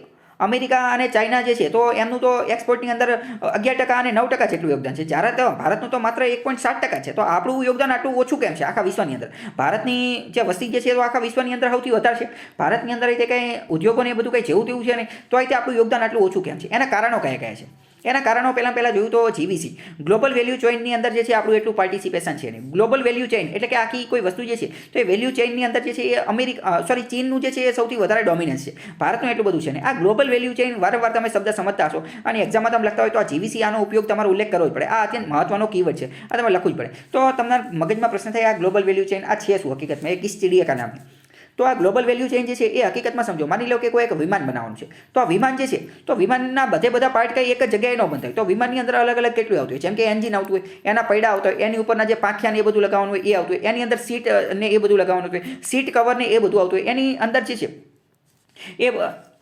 અમેરિકા અને ચાઇના જે છે તો એમનું તો એક્સપોર્ટની અંદર 11% અને 9% જેટલું યોગદાન છે. જ્યારે તો ભારતનું તો માત્ર 1.7% છે. તો આપણું યોગદાન આટલું ઓછું કેમ છે આખા વિશ્વની અંદર? ભારતની જે વસ્તી જે છે તો આખા વિશ્વની અંદર સૌથી વધારે છે. ભારતની અંદર તે કંઈ ઉદ્યોગોને એ બધું કંઈ જેવું તેવું છે ને તો અહીં આપણું યોગદાન આટલું ઓછું કેમ છે? એના કારણો કયા કયા છે? એના કારણો પહેલાં જોયું તો જીવીસી ગ્લોબલ વેલ્યુ ચેઇનની અંદર જે છે આપણું એટલું પાર્ટિસિપેશન છે નહીં. ગ્લોબલ વેલ્યુ ચેઇન એટલે કે આખી કોઈ વસ્તુ જે છે તો એ વેલ્યુ ચેઇનની અંદર જે છે એ ચીનનું જે છે એ સૌથી વધારે ડોમિનન્સ છે. ભારતનું એટલું બધું છે ને. આ ગ્લોબલ વેલ્યુ ચેઇન વારંવાર તમે શબ્દ સમજતા હશો અને એક્ઝામમાં તમે લખતા હોય તો આ જીવીસી આનો ઉપયોગ તમારો ઉલ્લેખ કરવો જ પડે. આ અત્યંત મહત્વનો કીવર્ડ છે. આ તમારે લખવું જ પડે. તો તમને મગજમાં પ્રશ્ન થાય આ ગ્લોબલ વેલ્યુ ચેઇન આ છે શું હકીકતમાં? એ કિસ ચીડિયા કા નામ है? તો આ ગ્લોબલ વેલ્યુ ચેઇન જે છે એ હકીકતમાં સમજો. માની લો કે કોઈ એક વિમાન બનાવવાનું છે. તો આ વિમાન જે છે તો વિમાનના બધા પાર્ટ કંઈ એક જ જગ્યાએ ન બંધાય. તો વિમાનની અંદર અલગ અલગ કેટલું આવતું હોય. જેમ કે એન્જિન આવતું હોય, એના પૈડા આવતા હોય, એની ઉપરના જે પાંખિયા ને એ બધું લગાવવાનું હોય એ આવતું હોય, એની અંદર સીટ ને એ બધું લગાવવાનું હોય, સીટ કવર ને એ બધું આવતું હોય, એની અંદર જે છે એ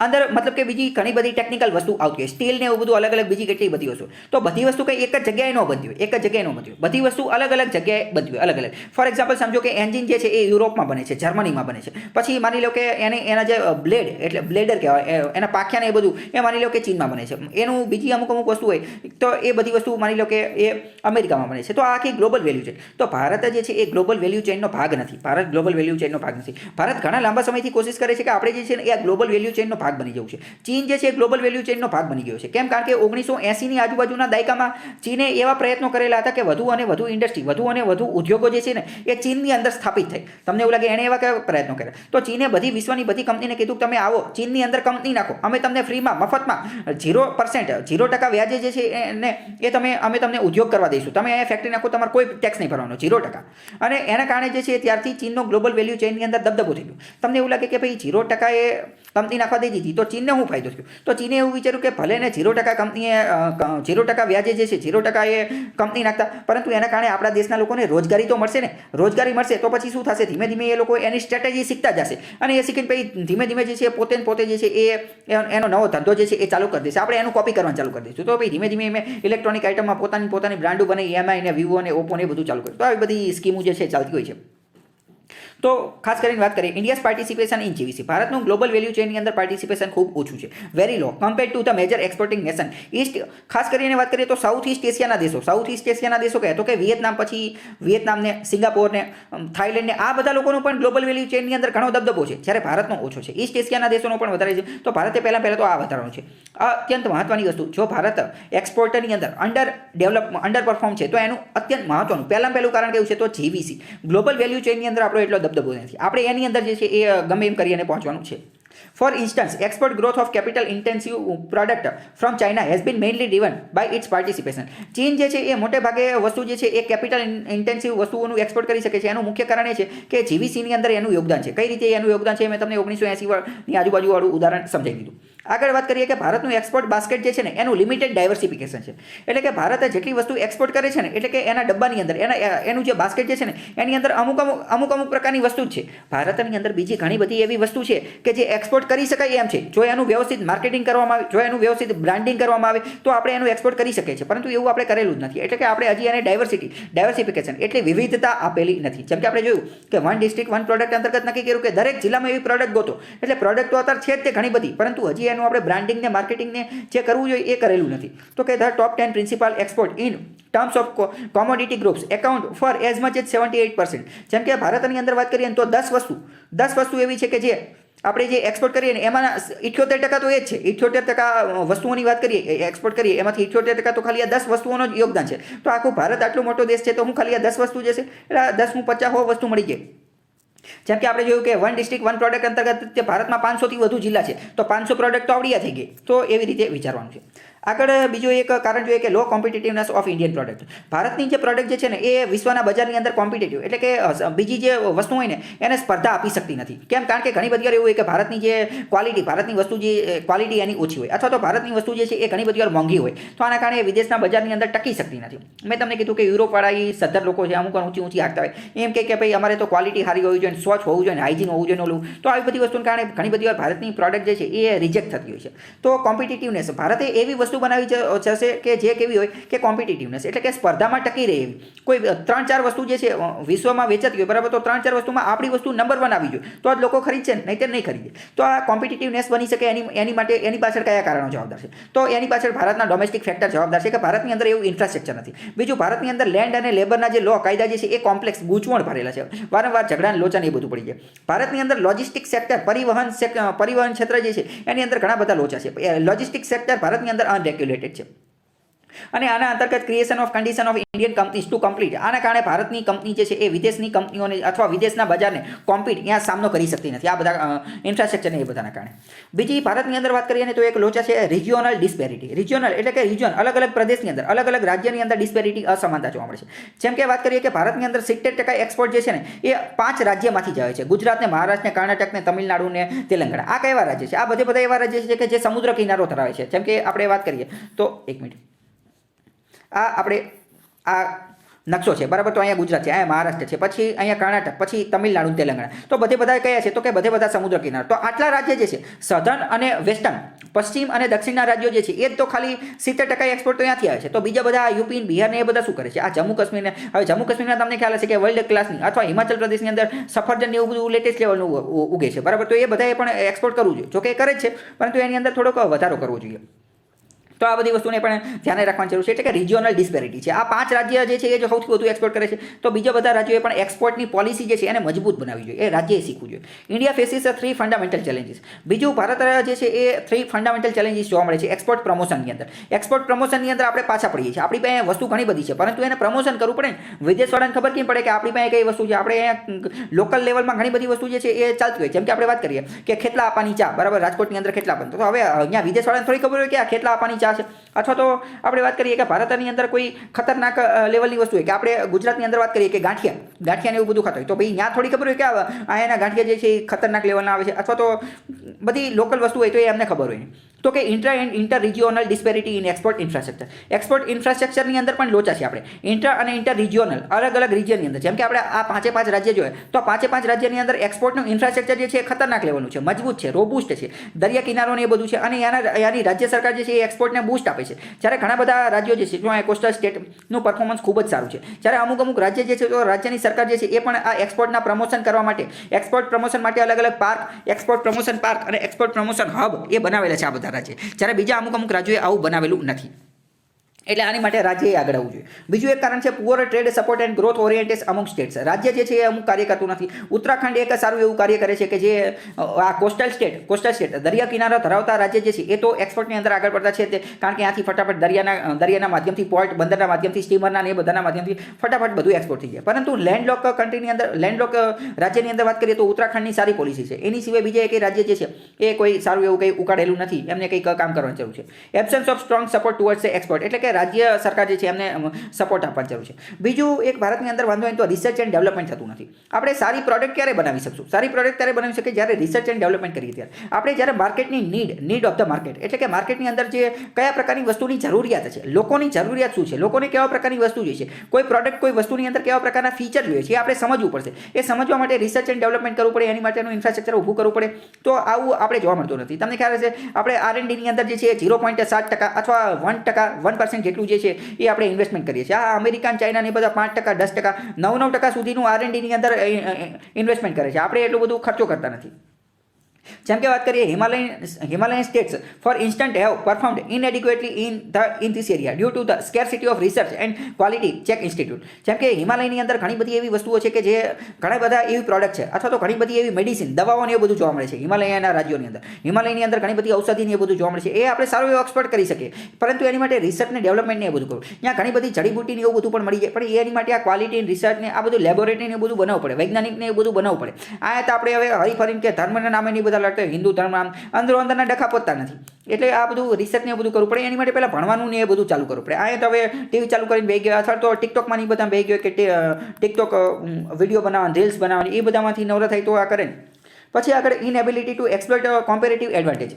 અંદર મતલબ કે બીજી ઘણી બધી ટેકનિકલ વસ્તુ આવતી હોય, સ્ટીલ ને એવું બધું અલગ અલગ બીજી કેટલી બધી વસ્તુ. તો બધી વસ્તુ કંઈ એક જ જગ્યાએ ન બનતી હોય, એક જ જગ્યાએ ન બનતી હોય. બધી વસ્તુ અલગ અલગ જગ્યાએ બનતી હોય, અલગ અલગ. ફોર એક્ઝામ્પલ સમજો કે એન્જિન જે છે એ યુરોપમાં બને છે, જર્મનીમાં બને છે. પછી માની લો કે એના જે બ્લેડ એટલે બ્લેડર કહેવાય, એના પાંખિયા ને એ બધું એ માની લો કે ચીનમાં બને છે. એનું બીજી અમુક વસ્તુ હોય તો એ બધી વસ્તુ માની લો કે એ અમેરિકામાં બને છે. તો આ આખી ગ્લોબલ વેલ્યુ ચેઇન. તો ભારત જે છે એ ગ્લોબલ વેલ્યુ ચેઇનનો ભાગ નથી. ભારત ગ્લોબલ વેલ્યુ ચેઇનનો ભાગ નથી. ભારત ઘણા લાંબા સમયથી કોશિશ કરે છે કે આપણે જે છે એ આ ગ્લોબલ વેલ્યુ ચેઇનનો ભાગ બની જવું છે. ચીન જે છે એ ગ્લોબલ વેલ્યુ ચેઇનનો ભાગ બની ગયો છે. કેમ? કારણ કે 1980ની આજુબાજુના દાયકામાં ચીને એવા પ્રયત્નો કરેલા હતા કે વધુ અને વધુ ઇન્ડસ્ટ્રી, વધુ અને વધુ ઉદ્યોગો જે છે ને એ ચીનની અંદર સ્થાપિત થાય. તમને એવું લાગે એણે એવા કેવા પ્રયત્નો કર્યા? તો ચીને બધી વિશ્વની બધી કંપનીને કીધું તમે આવો ચીનની અંદર કંપની નાખો, અમે તમને ફ્રીમાં મફતમાં 0% વ્યાજે જે છે અમે તમને ઉદ્યોગ કરવા દઈશું. તમે અહીંયા ફેક્ટરી નાખો, તમારે કોઈ ટેક્સ નહીં ભરવાનો, 0%. અને એના કારણે જે છે ત્યારથી ચીનનો ગ્લોબલ વેલ્યુ ચેઇનની અંદર દબદબો થઈ ગયો. તમને એવું લાગે કે ભાઈ 0% એ કંપની નાખવા દઈ દીધી તો ચીનને શું ફાયદો થયો? તો ચીને એવું વિચાર્યું કે ભલે ને 0% કંપનીએ 0% વ્યાજે જે છે 0% એ કંપની નાખતા, પરંતુ એના કારણે આપણા દેશના લોકોને રોજગારી તો મળશે ને. રોજગારી મળશે તો પછી શું થશે? ધીમે ધીમે એ લોકો એની સ્ટ્રેટેજી શીખતા જશે અને એ શીખીને પછી ધીમે ધીમે જે છે પોતે જે છે એનો નવો ધંધો જે છે એ ચાલુ કરી દેશે. આપણે એનું કોપી કરવાનું ચાલુ કરી દઈશું. તો ભાઈ ધીમે ધીમે ઇલેક્ટ્રોનિક આઇટમમાં પોતાની બ્રાન્ડો બને, EMI ને વિવો ને ઓપ્પો ને એ બધું ચાલુ કર્યું. તો આવી બધી સ્કીમો જે છે ચાલતી હોય છે. તો ખાસ કરીને વાત કરીએ ઇન્ડિયાઝ પાર્ટિસિપેશન ઇન GVC. ભારતનું ગ્લોબલ વેલ્યુ ચેઇનની અંદર પાર્ટિસિપેશન ખૂબ ઓછું છે, very law compared to the major exporting nation. ખાસ કરીને વાત કરીએ તો સાઉથ ઈસ્ટ એશિયાના દેશો કહે તો કે વિયેતનામ ને સિંગાપોર ને થાઈલેન્ડ ને આ બધા લોકોનો પણ ગ્લોબલ વેલ્યુ ચેઇનની અંદર ઘણો દબદબો છે, જ્યારે ભારતનો ઓછો છે. ઈસ્ટ એશિયાના દેશોનો પણ વધારે છે. તો ભારતે પહેલાં તો આ વધારવાનું છે. અત્યંત મહત્વની વસ્તુ, જો ભારત એક્સપોર્ટરની અંદર અંડર પરફોર્મ છે તો એનું અત્યંત મહત્વનું પહેલું કારણ કેવું છે? તો GVC ગ્લોબલ વેલ્યુ ચેઇનની અંદર આપણો એટલો દબદબો નથી. આપણે એની અંદર જે છે એ ગમે એમ કરીને પહોંચવાનું છે. For instance, export growth of capital intensive product from China has been mainly driven by its participation. ચીન જે છે એ મોટે ભાગે વસ્તુ જે છે એ કેપિટલ ઇન્ટેન્સિવ વસ્તુઓનું એક્સપોર્ટ કરી શકે છે. એનું મુખ્ય કારણ એ છે કે GVCની અંદર એનું યોગદાન છે. કઈ રીતે એનું યોગદાન છે મેં તમને 1980ની આજુબાજુવાળું ઉદાહરણ સમજાવી દીધું. આગળ વાત કરીએ કે ભારતનું એક્સપોર્ટ બાસ્કેટ જે છે ને એનું લિમિટેડ ડાયવર્સિફિકેશન છે. એટલે કે ભારત જેટલી વસ્તુ એક્સપોર્ટ કરે છે ને એટલે કે એના ડબ્બાની અંદર એનું જે બાસ્કેટ જે છે ને એની અંદર અમુક પ્રકારની વસ્તુ છે. ભારતની અંદર બીજી ઘણી બધી એવી વસ્તુ છે કે જે એક્સપોર્ટ કરી શકાય એમ છે. જો એનું વ્યવસ્થિત માર્કેટિંગ કરવામાં આવે, જો એનું વ્યવસ્થિત બ્રાન્ડિંગ કરવામાં આવે તો આપણે એનું એક્સપોર્ટ કરી શકીએ છીએ. પરંતુ એવું આપણે કરેલું જ નથી. એટલે કે આપણે હજી એને ડાયવર્સિફિકેશન એટલે વિવિધતા આપેલી નથી. જેમ કે આપણે જોયું કે વન ડિસ્ટ્રિક્ટ વન પ્રોડક્ટ અંતર્ગત નક્કી કર્યું કે દરેક જિલ્લામાં એવી પ્રોડક્ટ ગોતો. એટલે પ્રોડક્ટ તો અત્યારે છે જ તે ઘણી બધી, પરંતુ હજી એનું આપણે બ્રાન્ડિંગ ને માર્કેટિંગ ને જે કરવું જોઈએ એ કરેલું નથી. તો કે the top 10 principal export in terms of commodity groups account for as much as 78%. જેમ કે ભારતની અંદર વાત કરીએ તો 10 વસ્તુ એવી છે કે જે આપણે જે એક્સપોર્ટ કરીએ ને એમાં 78% તો એ જ છે. 78% વસ્તુઓની વાત કરીએ એક્સપોર્ટ કરીએ એમાંથી 78% તો ખાલી આ 10 વસ્તુઓનો જ યોગદાન છે. તો આખું ભારત આટલો મોટો દેશ છે તો હું ખાલી આ 10 વસ્તુ જે છે એટલે 10 50 વસ્તુ મળી જાય. જેમ કે આપણે જોયું કે વન ડિસ્ટ્રિક્ટ વન પ્રોડક્ટ અંતર્ગત ભારતમાં 500થી વધુ જિલ્લા છે તો 500 પ્રોડક્ટ તો આવડિયા થઈ ગઈ. તો એવી રીતે વિચારવાનું છે. આગળ બીજું એક કારણ જોઈએ કે લો કોમ્પિટિટિવનેસ ઓફ ઇન્ડિયન પ્રોડક્ટ. ભારતની જે પ્રોડક્ટ જે છે ને એ વિશ્વના બજારની અંદર કોમ્પિટિટિવ એટલે કે બીજી જે વસ્તુ હોય ને એને સ્પર્ધા આપી શકતી નથી. કેમ? કારણ કે ઘણી બધી વાર એવું હોય કે ભારતની વસ્તુ જે ક્વોલિટી એની ઓછી હોય અથવા તો ભારતની વસ્તુ જે છે એ ઘણી બધી વાર મોંઘી હોય. તો આના કારણે વિદેશના બજારની અંદર ટકી શકતી નથી. મેં તમને કીધું કે યુરોપવાળા એ સદ્ધર લોકો છે, અમુક ઊંચી હાંકતા હોય એમ કે ભાઈ અમારે તો ક્વોલિટી સારી હોવી જોઈએ, સ્વચ્છ હોવું જોઈએ, હાઇજીન હોવું જોઈએ ઓલું. તો આવી બધી વસ્તુને કારણે ઘણી બધી વાર ભારતની પ્રોડક્ટ જે છે એ રિજેક્ટ થતી હોય છે. તો કોમ્પિટિટિવનેસ ભારતે એવી વસ્તુ બનાવી છે કે જે કેવી હોય કે કોમ્પિટિટિવનેસ એટલે કે સ્પર્ધામાં ટકી રહે એવી. કોઈ 3-4 વસ્તુ જે છે વિશ્વમાં વેચાતી હોય બરાબર, તો 3-4 વસ્તુમાં આપણી વસ્તુ નંબર 1 આવી જોઈએ તો જ લોકો ખરીદશે ને, નહીં તો નહીં ખરીદે. તો આ કોમ્પિટિટિવનેસ બની શકે એની પાછળ કયા કારણો જવાબદાર છે? તો એની પાછળ ભારતના ડોમેસ્ટિક ફેક્ટર જવાબદાર છે કે ભારતની અંદર એવું ઇન્ફ્રાસ્ટ્રક્ચર નથી. બીજું, ભારતની અંદર લેન્ડ અને લેબરના જે લો કાયદા જે છે એ કોમ્પ્લેક્સ ગૂંચવણ ભરેલા છે. વારંવાર ઝઘડા લોચા એ બધું પડી જાય. ભારતની અંદર લોજિસ્ટિક સેક્ટર પરિવહન ક્ષેત્ર જે છે એની અંદર ઘણા બધા લોચા છે. લોજિસ્ટિક સેક્ટર ભારતની અંદર અનરેગ્યુલેટેડ છે. અને આના અંતર્ગત creation of condition of Indian companies to complete. આના કારણે ભારતની કંપની જે છે એ વિદેશની કંપનીઓને અથવા વિદેશના બજારને કોમ્પીટ ત્યાં સામનો કરી શકતી નથી. આ બધા ઇન્ફ્રાસ્ટ્રક્ચરને એ બધાના કારણે. બીજી ભારતની અંદર વાત કરીએ તો એક લોચા છે રિજિયોનલ ડિસ્પેરિટી. રિજિયોનલ એટલે કે રિજિયન અલગ અલગ પ્રદેશની અંદર અલગ અલગ રાજ્યની અંદર ડિસ્પેરિટી અસમાનતા જોવા મળે છે. જેમ કે વાત કરીએ કે ભારતની અંદર 70% એક્સપોર્ટ જે છે ને એ 5 રાજ્યમાંથી જાય છે. ગુજરાત ને, મહારાષ્ટ્ર ને, કર્ણાટક ને, તમિલનાડુ ને, તેલંગાણા. આ કયા રાજ્ય છે? આ બધા એવા રાજ્ય છે કે જે સમુદ્ર કિનારો ધરાવે છે. જેમ કે આપણે વાત કરીએ તો એક મિનિટ, આ નકશો છે બરાબર. તો અહીંયા ગુજરાત છે, અહીંયા મહારાષ્ટ્ર છે, પછી અહીંયા કર્ણાટક, પછી તમિલનાડુ, તેલંગાણા. તો બધા કયા છે? તો કે બધા સમુદ્ર કિનારા. તો આટલા રાજ્ય જે છે સધર્ન અને વેસ્ટર્ન, પશ્ચિમ અને દક્ષિણના રાજ્યો જે છે એ તો ખાલી 70% એક્સપોર્ટ તો ત્યાંથી આવે છે. તો બીજા બધા યુપી, બિહાર ને એ બધા શું કરે છે? આ જમ્મુ કાશ્મીરને, હવે જમ્મુ કાશ્મીરના તમને ખ્યાલ હશે કે વર્લ્ડ ક્લાસની અથવા હિમાચલ પ્રદેશની અંદર સફરજન એવું બધું લેટેસ્ટ લેવલનું ઉગે છે બરાબર. તો એ બધાએ પણ એક્સપોર્ટ કરવું જોઈએ. જોકે એ કરે જ છે પરંતુ એની અંદર થોડોક વધારો કરવો જોઈએ. તો આ બધી વસ્તુને પણ ધ્યાને રાખવાની જરૂર છે. એટલે કે રિજિયોનલ ડિસ્પેરિટી છે. આ 5 રાજ્ય જે છે એ જો સૌથી વધુ એક્સપોર્ટ કરે છે, તો બીજા બધા રાજ્યોએ પણ એક્સપોર્ટની પોલિસી જે છે એને મજબૂત બનાવવી જોઈએ. એ રાજ્યએ શીખવું જોઈએ. India faces 3 fundamental challenges. બીજું, ભારત જે છે એ 3 ફંડામેન્ટલ ચેલેન્જીસ જોવા મળે છે એક્સપોર્ટ પ્રમોશનની અંદર. એક્સપોર્ટ પ્રમોશનની અંદર આપણે પાછા પડીએ છીએ. આપણી પાસે વસ્તુ ઘણી બધી છે, પરંતુ એને પ્રમોશન કરવું પડે ને. વિદેશવાળાને ખબર કેમ પડે કે આપણી પાસે કઈ વસ્તુ છે. આપણે અહીંયા લોકલ લેવલમાં ઘણી બધી વસ્તુ જે છે એ ચાલતી હોય. જેમ કે આપણે વાત કરીએ કે ખેતલા આપવાની ચા, બરાબર, રાજકોટની અંદર ખેતલા બનતો. તો હવે અહીંયા વિદેશવાળાને થોડી ખબર હોય કે આ ખેતલા આપવાની ચા છે. અથવા તો આપણે વાત કરીએ કે ભારતની અંદર કોઈ ખતરનાક લેવલની વસ્તુ હોય, કે આપણે ગુજરાતની અંદર વાત કરીએ કે ગાંઠિયાને એવું બધું ખાતા હોય, તો ભાઈ ત્યાં થોડી ખબર હોય કે આ એના ગાંઠિયા જે છે એ ખતરનાક લેવલના આવે છે. અથવા તો બધી લોકલ વસ્તુ હોય તો એ એમને ખબર હોય. તો કે inter regional disparity in export infrastructure. Export ઇન્ફ્રાસ્ટ્રક્ચરની અંદર પણ લોચા છે. આપણે ઇન્ટર અને ઇન્ટર રિજિયોનલ અલગ અલગ રિજિયનની અંદર, જેમ કે આપણે આ 5 રાજ્ય જોઈએ, તો 5 રાજ્યની અંદર એક્સપોર્ટનું ઇન્ફ્રાસ્ટ્રક્ચર જે છે એ ખતરનાક લેવલનું છે, મજબૂત છે, રોબુસ્ટ છે, દરિયા કિનારોને એ બધું છે. અને એની રાજ્ય સરકાર જે છે એ એક્સપોર્ટને બૂસ્ટ આપે છે. જ્યારે ઘણા બધા રાજ્યો જે છે જો કોસ્ટલ સ્ટેટનું પરફોર્મન્સ ખૂબ જ સારું છે. જ્યારે અમુક રાજ્ય જે છે તો રાજ્યની સરકાર જે છે એ પણ આ એક્સપોર્ટના પ્રમોશન કરવા માટે, એક્સપોર્ટ પ્રમોશન માટે અલગ અલગ પાર્ક, એક્સપોર્ટ પ્રમોશન પાર્ક અને એક્સપોર્ટ પ્રમોશન હબ એ બનાવેલા છે આ બધા રાજ્ય. જ્યારે બીજા અમુક રાજ્યોએ આવું બનાવેલું નથી. એટલે આની માટે રાજ્યએ આગળ આવવું જોઈએ. બીજું એક કારણ છે poor trade support and growth oriented અમુક સ્ટેટ્સ. રાજ્ય જે છે એ અમુક કાર્ય કરતું નથી. ઉત્તરાખંડ એક સારું એવું કાર્ય કરે છે કે જે આ કોસ્ટલ સ્ટેટ દરિયા કિનારો ધરાવતા રાજ્ય જે છે એ તો એક્સપોર્ટની અંદર આગળ પડતા છે, તે કારણ કે ત્યાંથી ફટાફટ દરિયાના માધ્યમથી, પોર્ટ બંદરના માધ્યમથી, સ્ટીમરના ને એ બધાના માધ્યમથી ફટાફટ બધું એક્સપોર્ટ થઈ જાય. પરંતુ લેન્ડલોક કન્ટ્રીની અંદર, લેન્ડલોક રાજ્યની અંદર વાત કરીએ તો ઉત્તરાખંડની સારી પોલિસી છે. એની સિવાય બીજા એક રાજ્ય જે છે એ કોઈ સારું એવું કંઈ ઉકાળેલું નથી. એમને કંઈક કામ કરવાની જરૂર છે. Absence of strong support towards export. એટલે કે રાજ્ય સરકાર જે છે એમને સપોર્ટ આપવાની જરૂર છે. બીજું એક ભારતની અંદર વાંધો હોય તો રિસર્ચ એન્ડ ડેવલપમેન્ટ થતું નથી. આપણે સારી પ્રોડક્ટ ક્યારે બનાવી શકશું? સારી પ્રોડક્ટ ત્યારે બનાવી શકીએ જ્યારે રિસર્ચ એન્ડ ડેવલપમેન્ટ કરીએ ત્યારે. આપણે જ્યારે માર્કેટની નીડ ઓફ ધ માર્કેટ, એટલે કે માર્કેટની અંદર જે કયા પ્રકારની વસ્તુની જરૂરિયાત છે, લોકોની જરૂરિયાત શું છે, લોકોને કેવા પ્રકારની વસ્તુ જોઈએ છે, કોઈ પ્રોડક્ટ કોઈ વસ્તુની અંદર કેવા પ્રકારના ફીચર જોઈએ છે, એ આપણે સમજવું પડશે. એ સમજવા માટે રિસર્ચ એન્ડ ડેવલપમેન્ટ કરવું પડે, એની માટેનું ઇન્ફ્રાસ્ટ્રક્ચર ઊભું કરવું પડે. તો આવું આપણે જોવા મળતું નથી. તમને ખ્યાલ હશે આપણે R&Dની અંદર જે છે 0.7% અથવા 1% જેટલું જે છે એ આપણે ઇન્વેસ્ટમેન્ટ કરીએ છીએ. આ અમેરિકન, ચાઇના ને બધા 5%, 10%, 9% સુધીનું R&Dની અંદર ઇન્વેસ્ટમેન્ટ કરે છે. આપણે એટલું બધું ખર્ચો કરતા નથી. જેમ કે વાત કરીએ Himalayan states for instant have performed inadequately in this area due to the scarcity of research and quality check institute. જેમ કે હિમાલયની અંદર ઘણી બધી એવી વસ્તુઓ છે કે જે ઘણા બધા એવી પ્રોડક્ટ છે, અથવા તો ઘણી બધી એવી મેડિસિન, દવાઓ ને એ બધું જોવા મળે છે હિમાલયના રાજ્યોની અંદર. હિમાલયની અંદર ઘણી બધી ઔષધિ ને એ બધું જોવા મળે છે. એ આપણે સારું એવું એક્સપોર્ટ કરી શકીએ, પરંતુ એની માટે રિસર્ચ ને ડેવલપમેન્ટ ને એ બધું કરવું. ત્યાં ઘણી બધી જડીબુટ્ટી ને એવું બધું પણ મળી જાય, પણ એની માટે આ ક્વોલિટી રિસર્ચ ને આ બધું લેબોરેટરી ને બધું બનાવવું પડે, વૈજ્ઞાનિક ને એ બધું બનાવવું પડે. આ તો આપણે હવે હરીફરીને કે ધર્મના નામે નહીં બધા લડતા, હિન્દુ ધર્મ અંદરના ડખા પોતા નથી. એટલે આ બધું રિસર્ચ ને બધું કરવું પડે. એની માટે પહેલાં ભણવાનું ને એ બધું ચાલુ કરવું પડે. આ તો હવે ટીવી ચાલુ કરીને બેસી ગયા, અથવા તો ટિકટોકમાં ની બધા બેસી ગયો કે ટિકટોક વિડીયો બનાવવાની, રીલ્સ બનાવવાની, એ બધામાંથી નવરા થાય તો આ કરે ને. પછી આગળ ઇનએબિલિટી ટુ એક્સપ્લોઇટ કોમ્પેરેટિવ એડવાન્ટેજ.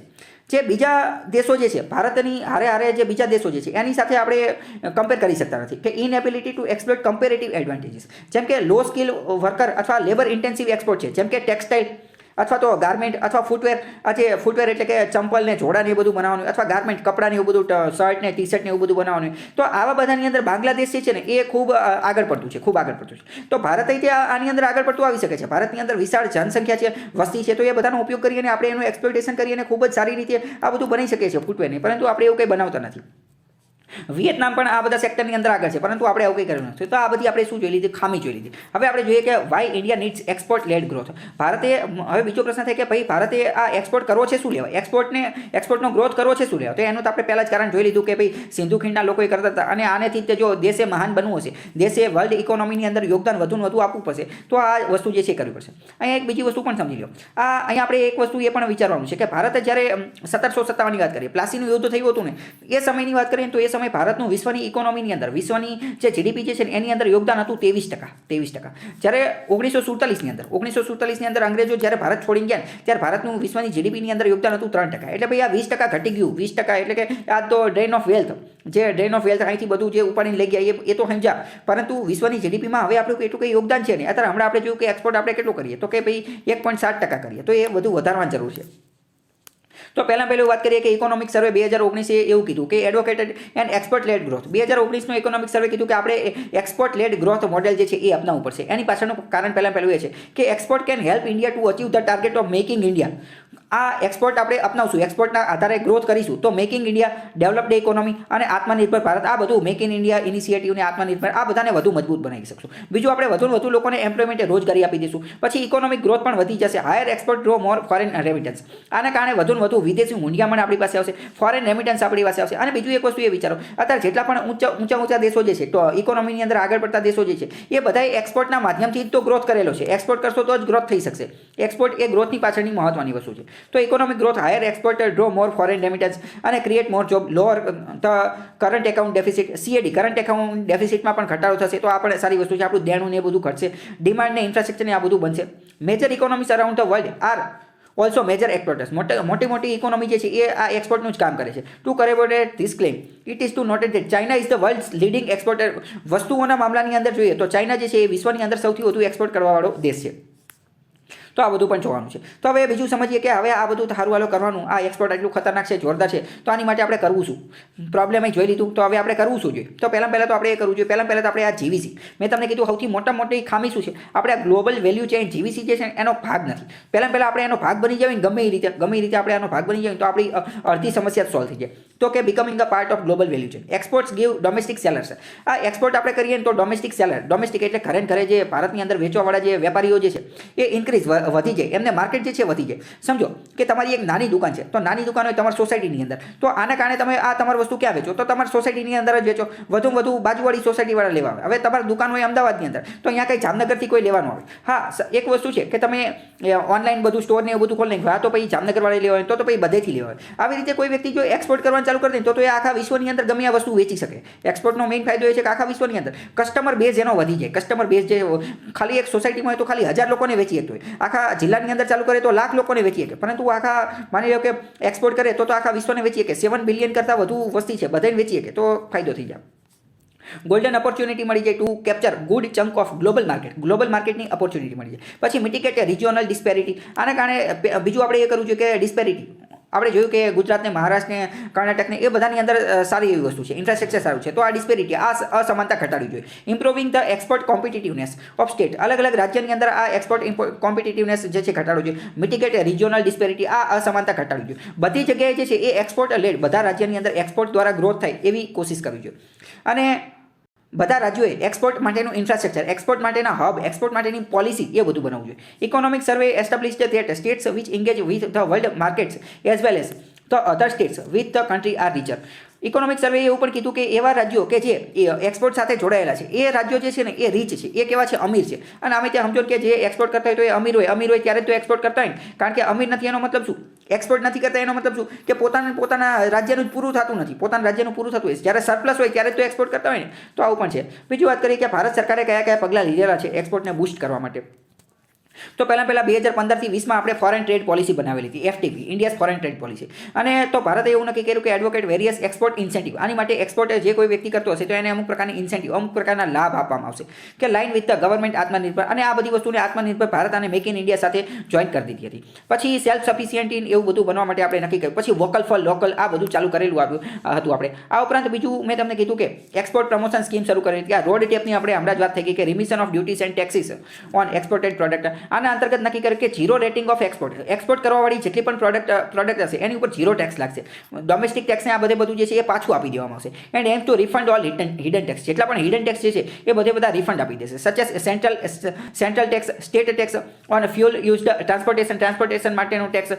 જે બીજા દેશો જે છે, ભારતની હારે જે બીજા દેશો જે છે એની સાથે આપણે કમ્પેર કરી શકતા નથી. કે ઇનએબિલિટી ટુ એક્સપ્લોઇટ કમ્પેરેટિવ એડવાન્ટેજીસ. જેમ કે લો સ્કિલ વર્કર અથવા લેબર ઇન્ટેન્સિવ એક્સપોર્ટ છે, જેમ કે ટેક્સટાઇલ અથવા તો ગાર્મેન્ટ અથવા ફૂટવેર. આજે ફૂટવેર એટલે કે ચંપલ ને જોડા ને એ બધું બનાવવાનું, અથવા ગાર્મેન્ટ કપડાં ને એવું બધું, શર્ટ ને ટી-શર્ટ ને એવું બધું બનાવવાનું. તો આવા બધાની અંદર બાંગ્લાદેશ જે છે ને એ ખૂબ આગળ પડતું છે, ખૂબ આગળ પડતું છે. તો ભારત આની અંદર આગળ પડતું આવી શકે છે. ભારતની અંદર વિશાળ જનસંખ્યા છે, વસ્તી છે, તો એ બધાનો ઉપયોગ કરીને આપણે એનું એક્સપ્લોઇટેશન કરીને ખૂબ જ સારી રીતે આ બધું બનાવી શકીએ છીએ ફૂટવેરની. પરંતુ આપણે એવું કંઈ બનાવતા નથી. વિયેતનામ પણ આ બધા સેક્ટરની અંદર આગળ છે, પરંતુ આપણે આવું કંઈ કર્યું નથી. તો આ બધી આપણે શું જોઈ લીધી? ખામી જોઈ લીધી. હવે આપણે જોઈએ કે why India needs export led growth. ભારતે, હવે બીજો પ્રશ્ન થાય કે ભાઈ ભારતે આ એક્સપોર્ટ કરવો છે શું લેવાય, એક્સપોર્ટનો ગ્રોથ કરવો છે શું લેવાય? તો એનું તો આપણે પહેલાં જ કારણ જોઈ લીધું કે ભાઈ સિંધુ ખીણના લોકોએ કરતા હતા, અને આનેથી તે જો દેશે મહાન બનવું હશે, દેશે વર્લ્ડ ઇકોનોમીની અંદર યોગદાન વધુ આપવું પડશે, તો આ વસ્તુ જે છે કરવી પડશે. અહીંયા એક બીજી વસ્તુ પણ સમજી લો. અહીંયા આપણે એક વસ્તુ એ પણ વિચારવાનું છે કે ભારતે જ્યારે 1757ની વાત કરીએ, પ્લાસીનું યુદ્ધ થયું હતું ને, એ સમયની વાત કરીએ તો એ સમય ભારતનું વિશ્વની ઇકોનોમીની અંદર, વિશ્વની જે જીડીપી જે છે એની અંદર યોગદાન હતું 23%. જ્યારે 1947ની અંદર અંગ્રેજો જ્યારે ભારત છોડીને ગયા ત્યારે ભારતનું વિશ્વની જીડીપીની અંદર યોગદાન હતું 3%. એટલે ભાઈ આ 20% ઘટી ગયું. 20% એટલે કે આ તો ડ્રેન ઓફ વેલ્થ, જે ડ્રેન ઓફ વેલ્થ અહીંથી બધું જે ઉપાડીને લઈ ગયા એ તો સમજ્યા. પરંતુ વિશ્વની જીડીપીમાં હવે આપણું એટલું કંઈ યોગદાન છે નહીં. અત્યારે હમણાં આપણે જોયું કે એક્સપોર્ટ આપણે કેટલું કરીએ, તો કે ભાઈ 1.7% કરીએ, તો એ બધું વધારવાની જરૂર છે. તો પહેલાં વાત કરીએ કે ઇકોનોમિક સર્વે 2019 એ એવું કીધું કે advocated and export led growth. 2019નો ઇકોનોમિક સર્વે કીધું કે આપણે એક્સપોર્ટ લેડ ગ્રોથ મોડેલ જે છે એ અપનાવવું પડશે. એની પાછળનું કારણ પહેલું એ છે કે export can help India to achieve the target of making India. આ એક્સપોર્ટ આપણે અપનાવશું, એક્સપોર્ટના આધારે ગ્રોથ કરીશું, તો make in India, developed economy અને આત્મનિર્ભર ભારત, આ બધું મેક ઇન ઇન્ડિયા ઇનિશિયેટિવને આત્મનિર્ભર આ બધાને વધુ મજબૂત બનાવી શકશું. બીજું આપણે વધુ લોકોને એમ્પ્લોયમેન્ટ રોજગારી આપી દઈશું. પછી ઇકોનોમિક ગ્રોથ પણ વધી જશે. Higher export draw more foreign remittance, આના કારણે વધુ વિદેશી મૂંઝામણ આપણી પાસે આવશે, ફોરેન રેમિટન્સ આપણી પાસે આવશે. અને બીજું એક વસ્તુ એ વિચારો, અત્યારે જેટલા પણ ઊંચા દેશો જે છે, તો ઇકોનોમીની અંદર આગળ પડતા દેશો જે છે, એ બધાએ એક્સપોર્ટના માધ્યમથી જ તો ગ્રોથ કરેલો છે. એક્સપોર્ટ કરશો તો જ ગ્રોથ થઈ શકશે. એક્સપોર્ટ એ ગ્રોથની પાછળની મહત્વની વસ્તુ છે. તો economic growth, higher export draw more foreign remittance અને create more job, lower current account deficit, CAD current account ડેફિસિટમાં પણ ઘટાડો થશે. તો આ પણ સારી વસ્તુ છે. આપણું દેણું ને એ બધું ઘટશે, ડિમાન્ડ ને ઇન્ફ્રાસ્ટ્રક્ચર ને આ બધું બનશે. Major economies around the world are also major exporters, મોટી ઇકોનોમી જે છે એ આ એક્સપોર્ટનું જ કામ કરે છે. To corroborate this claim it is to noted that China is the world's leading exporter. વસ્તુઓના મામલાની અંદર જોઈએ તો ચાઇના જે છે એ વિશ્વની અંદર સૌથી વધુ એક્સપોર્ટ કરવાવાળો દેશ છે. તો આ બધું પણ જોવાનું છે. તો હવે બીજું સમજીએ કે હવે આ બધું સારું હાલો કરવાનું, આ એક્સપોર્ટ એટલું ખતરનાક છે, જોરદાર છે, તો આની માટે આપણે કરવું શું? પ્રોબ્લેમ જોઈ લીધું, તો હવે આપણે કરવું શું જોઈએ? તો પહેલાં તો આપણે એ કરવું જોઈએ, પહેલાં તો આપણે આ GVC, મેં તમને કીધું સૌથી મોટી ખામી શું છે? આપણે આ ગ્લોબલ વેલ્યુ ચેઇન GVC જે છે એનો ભાગ નથી. પહેલાં આપણે એનો ભાગ બની જાય ને ગમે એ રીતે આપણે આનો ભાગ બની જાય તો આપણી અડધી સમસ્યા સોલ્વ થઈ જાય. તો કે becoming a part of global value chain. Exports give domestic sellers. આ એક્સપોર્ટ આપણે કરીએ ને તો ડોમેસ્ટિક સેલર, ડોમેસ્ટિક એટલે ઘરે જે ભારતની અંદર વેચવાવાળા જે વેપારીઓ જે છે એ ઇન્ક્રીઝ વધી જાય, એમને માર્કેટ જે છે વધી જાય. સમજો કે તમારી એક નાની દુકાન છે, તો નાની દુકાન હોય તમારી સોસાયટીની અંદર, તો આના કારણે તમે આ તમારી વસ્તુ ક્યાં વેચો? તો તમારી સોસાયટીની અંદર જ વેચો. વધુ બાજુવાળી સોસાયટીવાળા લેવા આવે. હવે તમારી દુકાન હોય અમદાવાદની અંદર, તો અહીંયા કંઈ જામનગરથી કોઈ લેવાનું આવે. હા, એક વસ્તુ છે કે તમે ઓનલાઈન બધું સ્ટોર ને એવું બધું ખોલી નાખ્યું, તો પછી જામનગરવાળા લેવા હોય તો પછી બધેથી લેવા હોય. આવી રીતે કોઈ વ્યક્તિ જો એક્સપોર્ટ કરવાનું ચાલુ કરી દે તો એ આખા વિશ્વની અંદર ગમે આ વસ્તુ વેચી શકે. એક્સપોર્ટનો મેઇન ફાયદો એ છે કે આખા વિશ્વની અંદર કસ્ટમર બેઝ એનો વધી જાય. કસ્ટમર બેઝ જે ખાલી એક સોસાયટીમાં હોય તો ખાલી 1000 લોકોને વેચી શકતો હોય, આખા જિલ્લાની અંદર ચાલુ કરે તો લાખ લોકોને વેચી શકે. પરંતુ આખા માની લો કે એક્સપોર્ટ કરે તો આખા વિશ્વને વેચી શકે. 7 બિલિયન કરતાં વધુ વસ્તી છે, બધાને વેચી શકે, તો ફાયદો થઈ જાય. ગોલ્ડન ઓપોર્ચ્યુનિટી મળી જાય two capture good chunk of global માર્કેટની ઓપોર્ચ્યુનિટી મળી જાય. પછી મિટિગેટ રિજિયોનલ ડિસ્પેરિટી. આના કારણે બીજું આપણે એ કરવું જોઈએ કે ડિસ્પેરિટી. આપણે જોયું કે ગુજરાતને, મહારાષ્ટ્રને, કર્ણાટકને એ બધાની અંદર સારી એવી વસ્તુ છે, ઇન્ફ્રાસ્ટ્રક્ચર સારું છે, તો આ ડિસ્પેરિટી, આ અસમાનતા ઘટાડવી જોઈએ. Improving the export competitiveness of state. અલગ રાજ્યની અંદર આ એક્સપોર્ટ કોમ્પિટિટિવનેસ જે છે ઘટાડવું જોઈએ. મિટિગેટ રિજિયોનલ ડિસ્પેરિટી, આ અસમાનતા ઘટાડવી જોઈએ. બધી જગ્યાએ જે છે એ એક્સપોર્ટ લેડ, બધા રાજ્યની અંદર એક્સપોર્ટ દ્વારા ગ્રોથ થાય એવી કોશિશ કરવી જોઈએ. અને બધા રાજ્યોએ એક્સપોર્ટ માટેનું ઇન્ફ્રાસ્ટ્રક્ચર, એક્સપોર્ટ માટેના હબ, એક્સપોર્ટ માટેની પોલિસી એ બધું બનાવવું જોઈએ. Economic survey established that states which engage with the world markets as well as the other states with the country are richer. Economic survey એવું પણ કીધું કે એવા રાજ્યો કે જે એક્સપોર્ટ સાથે જોડાયેલા છે એ રાજ્યો જે છે ને એ રીચ છે, એ કેવા છે? અમીર છે. અને અમે ત્યાં સમજો કે જે એક્સપોર્ટ કરતા હોય તો એ અમીર હોય ત્યારે જ તો એક્સપોર્ટ કરતા હોય ને. કારણ કે અમીર નથી એનો મતલબ શું? એક્સપોર્ટ નથી કરતા એનો મતલબ શું? કે પોતાના રાજ્યનું જ પૂરું થતું નથી, પોતાના રાજ્યનું પૂરું થતું હોય, જ્યારે સરપ્લસ હોય ત્યારે જ તો એક્સપોર્ટ કરતા હોય ને. તો આવું પણ છે. બીજી વાત કરીએ કે ભારત સરકારે કયા પગલાં લીધેલા છે એક્સપોર્ટને બૂસ્ટ કરવા માટે. તો પહેલાં 2015 થી 20માં આપણે ફોરેન ટ્રેડ પોલિસી બનાવેલી હતી, FTP, India's foreign trade policy. અને તો ભારતે એવું નક્કી કર્યું કે એડવોકેટ વેરિયસ એક્સપોર્ટ ઇન્સેન્ટિવ. આની માટે એક્સપોર્ટ જે કોઈ વ્યક્તિ કરતો હશે તો એને અમુક પ્રકારની ઇન્સેન્ટિવ, અમુક પ્રકારના લાભ આપવામાં આવશે કે લાઇન વિથ ધ ગવર્મેન્ટ આત્મનિર્ભર. અને આ બધી વસ્તુને આત્મનિર્ભર ભારત અને મેક ઇન ઇન્ડિયા સાથે જોઈન કરી દીધી હતી. પછી સેલ્ફ સફિશિયન્ટ ઇન એવું બધું બનવા માટે આપણે નક્કી કર્યું. પછી વોકલ ફોર લોકલ, આ બધું ચાલુ કરેલું હતું આપણે. આ ઉપરાંત બીજું મેં તમને કીધું કે એક્સપોર્ટ પ્રમોશન સ્કીમ શરૂ કરી હતી. આ રોડ ટેપની આપણે હમણાં જ વાત થઈ ગઈ કે remission of duties and taxes on exported product. આના અંતર્ગત નક્કી કે ઝીરો રેટિંગ ઓફ એક્સપોર્ટ કરવાવાળી જેટલી પણ પ્રોડક્ટ હશે એની ઉપર 0 ટેક્સ લાગશે. ડોમેસ્ટિક ટેક્સને આ બધું જે છે એ પાછું આપી દેવામાં આવશે. And aim to refund all hidden tax. જેટલા પણ હિડન ટેક્સ જે છે એ બધા રિફંડ આપી દેશે. સચ S central tax, state tax on fuel used transportation માટેનું ટેક્સ,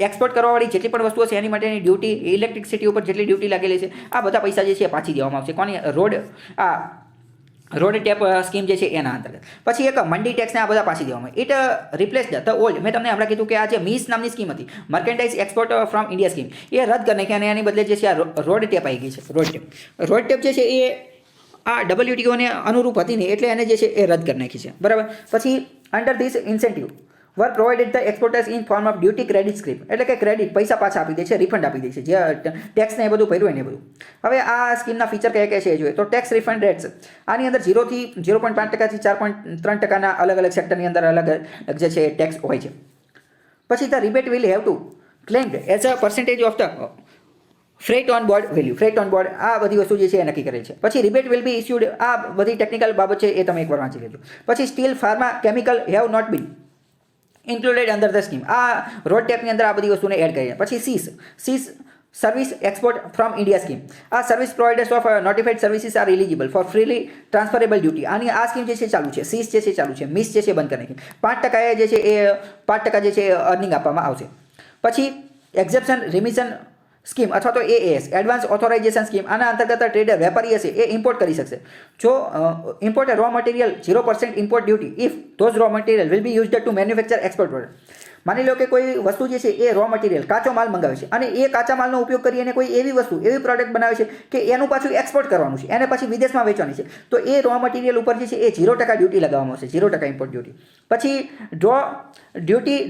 એક્સપોર્ટ કરવાવાળી જેટલી પણ વસ્તુઓ છે એની માટેની ડ્યુટી, ઇલેક્ટ્રિસિટી ઉપર જેટલી ડ્યુટી લાગેલી છે આ બધા પૈસા જે છે એ પાછી દેવામાં આવશે. કોની? રોડ ટેપ સ્કીમ જે છે એના અંતર્ગત. પછી એક મંડી ટેક્સને આ બધા પાછી દેવામાં. It replaced the old. મેં તમને હમણાં કીધું કે આ જે મીસ નામની સ્કીમ હતી, મર્કેન્ડાઇઝ એક્સપોર્ટ ફ્રોમ ઇન્ડિયા સ્કીમ, એ રદ કરી નાખી અને એની બદલે જે છે આ રોડ ટેપ આવી ગઈ છે. રોડ ટેપ જે છે એ આ WTO ને અનુરૂપ હતી નહીં એટલે એને જે છે એ રદ કરી નાખી છે. બરાબર. પછી under this incentive were provided the exporters in form of duty credit scheme. એટલે કે ક્રેડિટ, પૈસા પાછા આપી દે છે, રિફંડ આપી દે છે, જે ટેક્સને એ બધું ભર્યું હોય ને એ બધું. હવે આ સ્કીમના ફીચર કયા છે એ જોઈએ તો ટેક્સ રિફંડ રેટ્સ આની અંદર 0 થી 0.5% થી 4.3%ના અલગ સેક્ટરની અંદર અલગ જે છે ટેક્સ હોય છે. પછી the rebate will have to ક્લેમ્ડ as a percentage of the freight on board value. Freight on board આ બધી વસ્તુ જે છે એ નક્કી કરેલ છે. પછી રિબેટ વિલ બી ઇસ્યુડ. આ બધી ટેકનિકલ બાબત છે એ તમે એકવાર વાંચી લેજો. પછી steel, pharma, chemical have not been included under the scheme. આ રોડ ટેપની અંદર આ બધી વસ્તુને એડ કરીને. પછી SEIS service export from India scheme. આ service providers of notified services are eligible for freely transferable duty. આની આ સ્કીમ જે છે ચાલુ છે. સીસ જે છે ચાલુ છે, મિસ જે છે બંધ કરી નાખી. 5% જે છે એ 5% જે છે અર્નિંગ આપવામાં આવશે. પછી એક્ઝેપ્શન રિમિશન સ્કીમ અથવા તો એએએસ એડવાન્સ ઓથોરાઇઝેશન સ્કીમ. આના અંતર્ગત ટ્રેડર વેપારી હશે એ ઇમ્પોર્ટ કરી શકશે. જો import raw material 0% import duty if those raw material will be used to manufacture export product. માની લો કે કોઈ વસ્તુ જે છે એ રો મટીરિયલ કાચો માલ મંગાવે છે અને એ કાચા માલનો ઉપયોગ કરી અને કોઈ એવી વસ્તુ એવી પ્રોડક્ટ બનાવે છે કે એનું પાછું એક્સપોર્ટ કરવાનું છે, એને પછી વિદેશમાં વેચવાની છે, તો એ રો મટીરિયલ ઉપર જે છે એ 0% ડ્યુટી લગાવવામાં આવશે, 0% ઇમ્પોર્ટ ડ્યુટી. પછી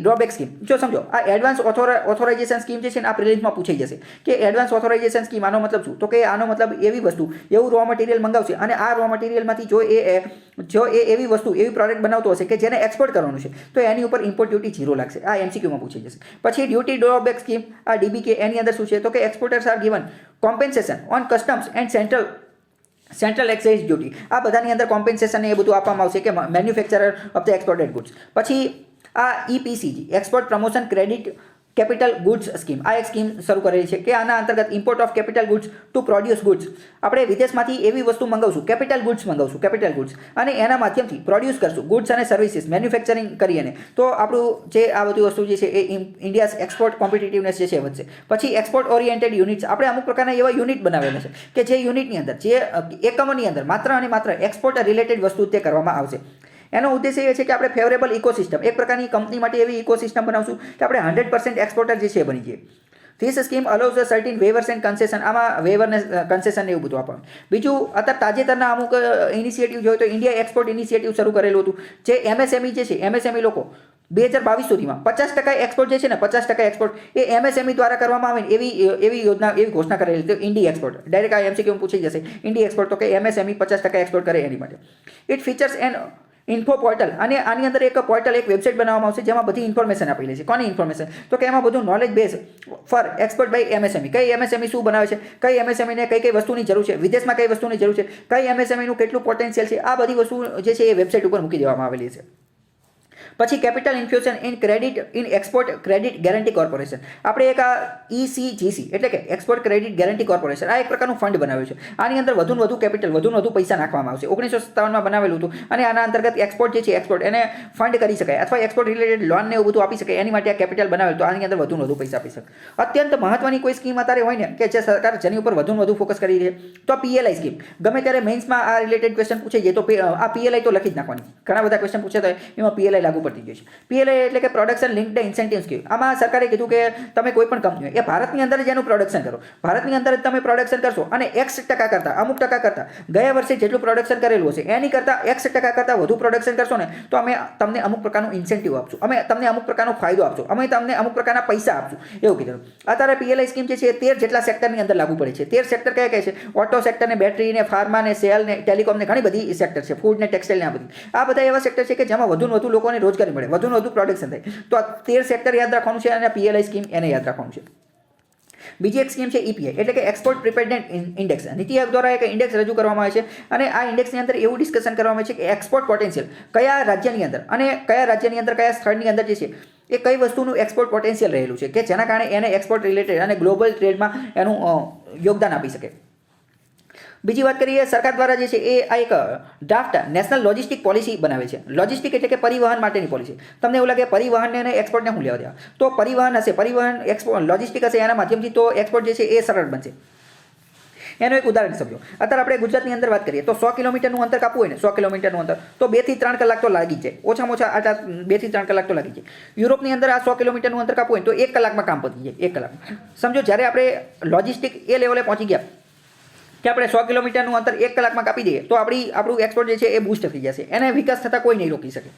ડ્રોબેક સ્કીમ. જો સમજો આ એડવાન્સ ઓથોરાઇઝેશન સ્કીમ જે છે ને આ પ્રિલિમ્સમાં પૂછાઈ જશે કે એડવાન્સ ઓથોરાઇઝેશન સ્કીમ આનો મતલબ શું? તો કે આનો મતલબ એવી વસ્તુ એવું રો મટીરિયલ મંગાવશે અને આ રો મટીરિયલમાંથી જો એ એવી વસ્તુ એવી પ્રોડક્ટ બનાવતો હશે કે જેને એક્સપોર્ટ કરવાનું છે તો એની ઉપર ઇમ્પોર્ટ ડ્યુટી 0 લાગશે. આ એમસીક્યુમાં પૂછાઈ જશે. પછી ડ્યુટી ડ્રોબેક સ્કીમ આ ડીબીકે એની અંદર શું છે? તો કે exporters are given compensation on customs and central excise duty. આ બધાની અંદર કોમ્પેન્સેશન એ બધું આપવામાં આવશે કે manufacturer of the exported goods. પછી આ EPCG export promotion credit capital goods scheme. આ એક સ્કીમ શરૂ કરેલી છે કે આના અંતર્ગત import of capital goods to produce goods. આપણે વિદેશમાંથી એવી વસ્તુ મંગાવશું, કેપિટલ ગુડ્સ અને એના માધ્યમથી પ્રોડ્યુસ કરશું ગુડ્સ અને સર્વિસીસ મેન્યુફેક્ચરિંગ કરીને તો આપણું જે આ બધી વસ્તુ જે છે એ ઇન્ડિયાઝ એક્સપોર્ટ કોમ્પિટિટિવનેસ જે છે વધશે. પછી એક્સપોર્ટ ઓરિએન્ટેડ યુનિટ્સ. આપણે અમુક પ્રકારના એવા યુનિટ બનાવેલા છે કે જે યુનિટની અંદર જે એકમોની અંદર માત્ર અને માત્ર એક્સપોર્ટ રિલેટેડ વસ્તુ તે કરવામાં આવશે. એનો ઉદ્દેશ્ય એ છે કે આપણે ફેવરેબલ ઇકોસિસ્ટમ એક પ્રકારની કંપની માટે એવી ઇકોસિસ્ટમ બનાવશું કે આપણે 100% એક્સપોર્ટર જે છે બની જઈએ. This scheme allows a certain waivers and concession. આમાં વેવરને કન્સેશન એવું બધું આપવાનું. બીજું અત્યારે તાજેતરના અમુક ઇનિશિયેટિવ જોઈએ તો ઇન્ડિયા એક્સપોર્ટ ઇનિશિયેટિવ શરૂ કરેલું હતું જે એમએસએમઈ જે છે એમએસએમઈ લોકો 2022 સુધીમાં 50% એક્સપોર્ટ જે છે ને 50% એક્સપોર્ટ એ એમએસએમઈ દ્વારા કરવામાં આવે એવી યોજના એવી ઘોષણા કરેલી તો ઇન્ડી એક્સપોર્ટ. ડાયરેક્ટ આ એમસીક્યુ પૂછી જશે ઇન્ડી એક્સપોર્ટ તો કે એમએસએમઈ 50% એક્સપોર્ટ કરે એની માટે. It features and info portal. અને આની અંદર એક પોર્ટલ એક વેબસાઇટ બનાવવામાં આવશે જેમાં બધી ઇન્ફોર્મેશન આપેલી છે. કોની ઇન્ફોર્મેશન? તો કે એમાં બધું knowledge base for expert by MSME. કઈ એમએસએમઈ શું બનાવે છે, કઈ એમએસએમઈને કઈ વસ્તુની જરૂર છે, વિદેશમાં કઈ વસ્તુની જરૂર છે, કઈ એમએસએમઈનું કેટલું પોટેન્શિયલ છે, આ બધી વસ્તુ જે છે એ વેબસાઇટ ઉપર મૂકી દેવામાં આવેલી છે. પછી capital infusion in credit in export credit guarantee corporation. આપણે એક આ ECGC એટલે કે એક્સપોર્ટ ક્રેડિટ ગેરંટી કોર્પોરેશન આ એક પ્રકારનું ફંડ બનાવ્યું છે. આની અંદર વધુને વધુ કેપિટલ વધુ પૈસા નાખવામાં આવશે. 1957માં બનાવેલું હતું અને આના અંતર્ગત એક્સપોર્ટ જે છે એક્સપોર્ટ એને ફંડ કરી શકાય અથવા એક્સપોર્ટ રિલેટેડ લોન ને એવું બધું આપી શકાય. એની માટે આ કેપિટલ બનાવેલું તો આની અંદર વધુ પૈસા આપી શકે. અત્યંત મહત્વની કોઈ સ્કીમ અત્યારે હોય ને કે જે સરકાર જેની ઉપર વધુ ફોકસ કરી રહી છે તો PLI સ્કીમ. ગમે ત્યારે મેઇન્સમાં આ રિલેટેડ ક્વેશ્ચન પૂછાઈ જાય તો આ PLI તો લખી જ નાખવાની. ઘણા બધા ક્વેશ્ચન પૂછાતા હોય એમાં PLI લાગુ પડતી જાય છે. PLI એટલે કે પ્રોડક્શન લિંક્ડ ઇન્સેન્ટિવ સ્કીમ. આમાં સરકારે કીધું કે તમે કોઈ પણ કંપની હોય એ ભારતની અંદર જ એનું પ્રોડક્શન કરો, ભારતની અંદર જ તમે પ્રોડક્શન કરશો અને X% કરતાં અમુક ટકા કરતાં ગયા વર્ષે જેટલું પ્રોડક્શન કરેલું હશે એની કરતાં X% કરતાં વધુ પ્રોડક્શન કરશો ને તો અમે તમને અમુક પ્રકારનું ઇન્સેન્ટિવ આપશું, અમે તમને અમુક પ્રકારનો ફાયદો આપશું, અમે તમને અમુક પ્રકારના પૈસા આપશું એવું કીધું. અત્યારે PLI સ્કીમ જે છે એ 13 જેટલા સેક્ટરની અંદર લાગુ પડે છે. 13 સેક્ટર કયા છે? ઓટો સેક્ટર ને, બેટરી ને, ફાર્મા ને, સેલ ને, ટેલિકોમ ને, ઘણી બધી સેક્ટર છે, ફૂડ ને, ટેક્સટાઇલ ને, આ બધા એવા સેક્ટર છે કે જેમાં વધુ લોકોને રોજગારી મળે, વધુ પ્રોડક્શન થાય. તો આ 13 સેક્ટર યાદ રાખવાનું છે અને PLI સ્કીમ એને યાદ રાખવાનું છે. બીજી એક સ્કીમ છે EPI એટલે કે export preparedness index. NITI Aayog દ્વારા એક ઇન્ડેક્સ રજૂ કરવામાં આવે છે અને આ ઇન્ડેક્સની અંદર એવું ડિસ્કશન કરવામાં આવે છે કે એક્સપોર્ટ પોટેન્શિયલ કયા રાજ્યની અંદર અને કયા સ્થળની અંદર જે છે એ કઈ વસ્તુનું એક્સપોર્ટ પોટેન્શિયલ રહેલું છે કે જેના કારણે એને એક્સપોર્ટ રિલેટેડ અને ગ્લોબલ ટ્રેડમાં એનું યોગદાન આપી શકે. બીજી વાત કરીએ સરકાર દ્વારા જે છે એ આ એક ડ્રાફ્ટ નેશનલ લોજિસ્ટિક પોલિસી બનાવે છે. લોજિસ્ટિક એટલે કે પરિવહન માટેની પોલિસી. તમને એવું લાગે પરિવહનને અને એક્સપોર્ટને હું લેવા દેવા તો પરિવહન હશે, પરિવહન એક્સપોર્ટ લોજિસ્ટિક હશે એના માધ્યમથી તો એક્સપોર્ટ જે છે એ સરળ બનશે. એનું એક ઉદાહરણ સમજો. અત્યારે આપણે ગુજરાતની અંદર વાત કરીએ તો 100 કિલોમીટરનું અંતર કાપવું હોય ને 100 કિલોમીટરનું અંતર તો 2 થી 3 કલાક તો લાગી જાય. ઓછામાં ઓછા આટલા 2 થી 3 કલાક તો લાગી જાય. યુરોપની અંદર આ 100 કિલોમીટરનું અંતર કાપવું હોય તો 1 કલાકમાં કામ પતી જાય. 1 કલાક સમજો. જ્યારે આપણે લોજિસ્ટિક એ લેવલે પહોંચી ગયા કે આપણે 100 કિલોમીટરનું અંતર 1 કલાકમાં કાપી દઈએ તો આપણું એક્સપોર્ટ જે છે એ બૂસ્ટ થઈ જશે. એને વિકાસ થતાં કોઈ નહીં રોકી શકે.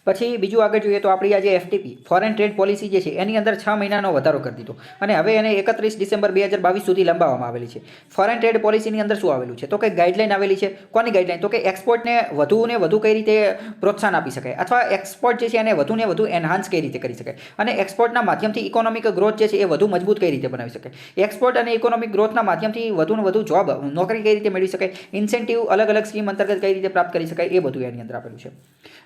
પછી બીજું આગળ જોઈએ તો આપણી આ જે FTP ફોરેન ટ્રેડ પોલિસી જે છે એની અંદર 6 મહિનાનો વધારો કરી દીધો અને હવે એને 31 ડિસેમ્બર 2022 સુધી લંબાવવામાં આવેલી છે. ફોરેન ટ્રેડ પોલિસીની અંદર શું આવેલું છે તો કે ગાઈડલાઈન આવેલી છે. કોની ગાઈડલાઈન? તો કે એક્સપોર્ટને વધુ કઈ રીતે પ્રોત્સાહન આપી શકાય અથવા એક્સપોર્ટ જે છે એને વધુ એનહાન્સ કઈ રીતે કરી શકાય અને એક્સપોર્ટના માધ્યમથી ઇકોનોમિક ગ્રોથ જે છે એ વધુ મજબૂત કઈ રીતે બનાવી શકાય. એક્સપોર્ટ અને ઇકોનોમિક ગ્રોથના માધ્યમથી વધુ જોબ નોકરી કઈ રીતે મેળવી શકાય, ઇન્સેન્ટિવ અલગ સ્કીમ અંતર્ગત કઈ રીતે પ્રાપ્ત કરી શકાય એ બધું એની અંદર આપેલું છે.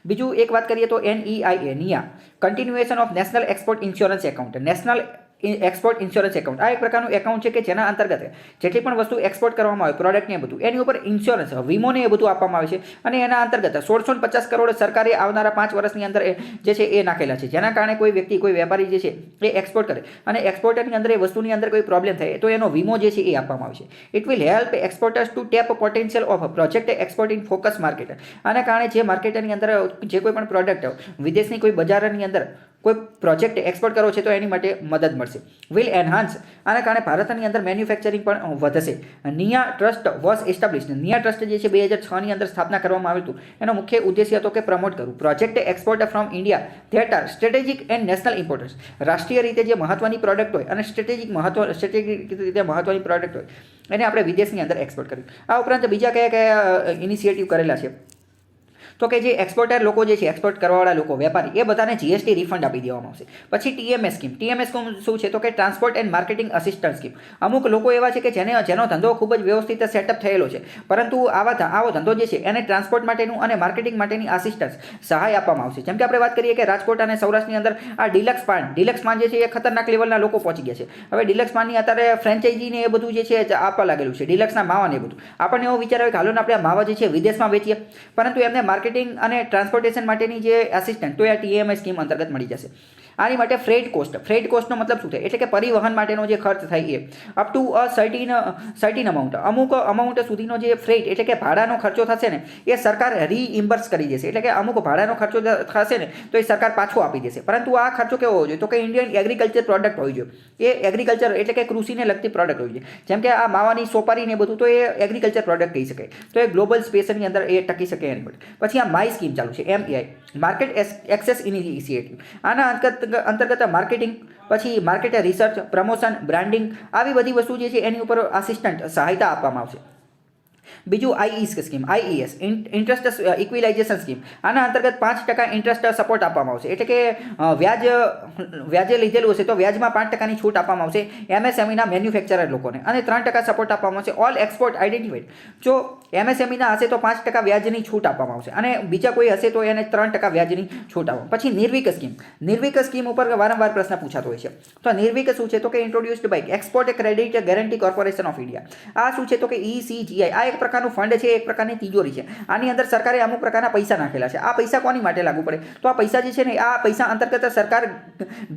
બીજું એક વાત કરીએ કરીએ તો NEIA Nia continuation of national export insurance account, national export insurance account આ એક પ્રકારનું એકાઉન્ટ છે કે જેના અંતર્ગત જેટલી પણ વસ્તુ એક્સપોર્ટ કરવામાં આવે પ્રોડક્ટ ને બધું એની ઉપર ઇન્સ્યોરન્સ વીમોને એ બધું આપવામાં આવે છે અને એના અંતર્ગત 1650 કરોડ સરકારે આવનારા 5 વર્ષની અંદર જે છે એ નાખેલા છે, જેના કારણે કોઈ વ્યક્તિ કોઈ વેપારી જે છે એ એક્સપોર્ટ કરે અને એક્સપોર્ટરની અંદર એ વસ્તુની અંદર કોઈ પ્રોબ્લેમ થાય તો એનો વીમો જે છે એ આપવામાં આવે છે. It will help exporters to tap potential of project export in focus market. આના કારણે જે માર્કેટની અંદર જે કોઈ પણ પ્રોડક્ટ વિદેશની કોઈ બજારની અંદર કોઈ પ્રોજેક્ટ એક્સપોર્ટ કરવો છે તો એની માટે મદદ મળશે. વિલ એનહાન્સ આના કારણે ભારતની અંદર મેન્યુફેક્ચરિંગ પણ વધશે. Nia trust was established. Nia trust જે છે 2006ની અંદર સ્થાપના કરવામાં આવ્યું હતું. એનો મુખ્ય ઉદ્દેશ્ય હતો કે પ્રમોટ કરવું project export from India that are strategic and national importance. રાષ્ટ્રીય રીતે જે મહત્વની પ્રોડક્ટ હોય અને સ્ટ્રેટેજિક રીતે મહત્વની પ્રોડક્ટ હોય એને આપણે વિદેશની અંદર એક્સપોર્ટ કરવી. આ ઉપરાંત બીજા કયા કયા ઇનિશિયેટિવ કરેલા છે તો કે જે એક્સપોર્ટર લોકો જે છે એક્સપોર્ટ કરવાવાળા લોકો વેપારી એ બધાને GST રિફંડ આપી દેવામાં આવશે. પછી TMS સ્કીમ. TMS શું છે તો કે transport and marketing assistant scheme. અમુક લોકો એવા છે કે જેનો ધંધો ખૂબ જ વ્યવસ્થિત સેટઅપ થયેલો છે પરંતુ આવો ધંધો જે છે એને ટ્રાન્સપોર્ટ માટેનું અને માર્કેટિંગ માટેની આસિસ્ટન્સ સહાય આપવામાં આવશે. જેમ કે આપણે વાત કરીએ કે રાજકોટ અને સૌરાષ્ટ્રની અંદર આ ડિલક્સ પાન જે છે એ ખતરનાક લેવલના લોકો પહોંચી ગયા છે. હવે ડિલક્સ પાનની અત્યારે ફ્રેન્ચાઇઝીને એ બધું જે છે આપવા લાગેલું છે, ડિલક્સના માવાને એ બધું. આપણને એવો વિચાર આવે કે હાલો આપણે આ માવા જે છે વિદેશમાં વેચીએ, પરંતુ એમને માર્કેટિંગ અને ટ્રાન્સપોર્ટેશન માટેની જે આસિસ્ટન્ટ તો એ TMS સ્કીમ અંતર્ગત મળી જશે. આની માટે ફ્રેટ કોસ્ટનો મતલબ શું થાય એટલે કે પરિવહન માટેનો જે ખર્ચ થાય એ અપ ટુ અ સર્ટિન અમાઉન્ટ અમુક અમાઉન્ટ સુધીનો જે ફ્રેટ એટલે કે ભાડાનો ખર્ચો થશે ને એ સરકાર રીઇમ્બર્સ કરી દેશે. એટલે કે અમુક ભાડાનો ખર્ચો થશે ને તો એ સરકાર પાછો આપી દેશે. પરંતુ આ ખર્ચો કેવો હોવો જોઈએ તો કે ઇન્ડિયન એગ્રીકલ્ચર પ્રોડક્ટ હોવી જોઈએ. એ એગ્રીકલ્ચર એટલે કે કૃષિને લગતી પ્રોડક્ટ હોવી જોઈએ. જેમ કે આ માવાની સોપારી ને બધું તો એ એગ્રીકલ્ચર પ્રોડક્ટ કહી શકાય. તો એ ગ્લોબલ સ્પેસની અંદર એ ટકી શકે એની માટે. પછી આ માય સ્કીમ ચાલુ છે MEI માર્કેટ એક્સેસ ઇનિશિયેટિવ. આના અંતર્ગત માર્કેટિંગ પછી માર્કેટ રિસર્ચ પ્રમોશન બ્રાન્ડિંગ આવી બધી વસ્તુ જે છે એની ઉપર આસિસ્ટન્ટ સહાયતા આપવામાં આવશે. બીજું IES ઇન્ટરેસ્ટ ઇક્વિલાઇઝેશન સ્કીમ. આના અંતર્ગત 5% ઇન્ટરેસ્ટ સપોર્ટ આપવામાં આવશે. એટલે કે વ્યાજે લીધેલું હશે તો વ્યાજમાં 5%ની છૂટ આપવામાં આવશે MSMEના મેન્યુફેક્ચરર લોકોને અને 3% સપોર્ટ આપવામાં આવશે ઓલ એક્સપોર્ટ આઇડેન્ટિફાઈડ. જો MSMEના હશે તો 5% વ્યાજની છૂટ આપવામાં આવશે અને બીજા કોઈ હશે તો એને 3% વ્યાજની છૂટ આપવામાં. પછી નિર્વિક સ્કીમ ઉપર વારંવાર પ્રશ્ન પૂછાતો હોય છે. તો નિર્વિક શું છે તો કે introduced by export credit guarantee corporation of India. આ શું છે તો કે ECGI આ એક પ્રકારનું ફંડ છે, એક પ્રકારની તિજોરી છે. આની અંદર સરકારે અમુક પ્રકારના પૈસા નાખેલા છે. આ પૈસા કોની માટે લાગુ પડે તો આ પૈસા જે છે ને આ પૈસા અંતર્ગત સરકાર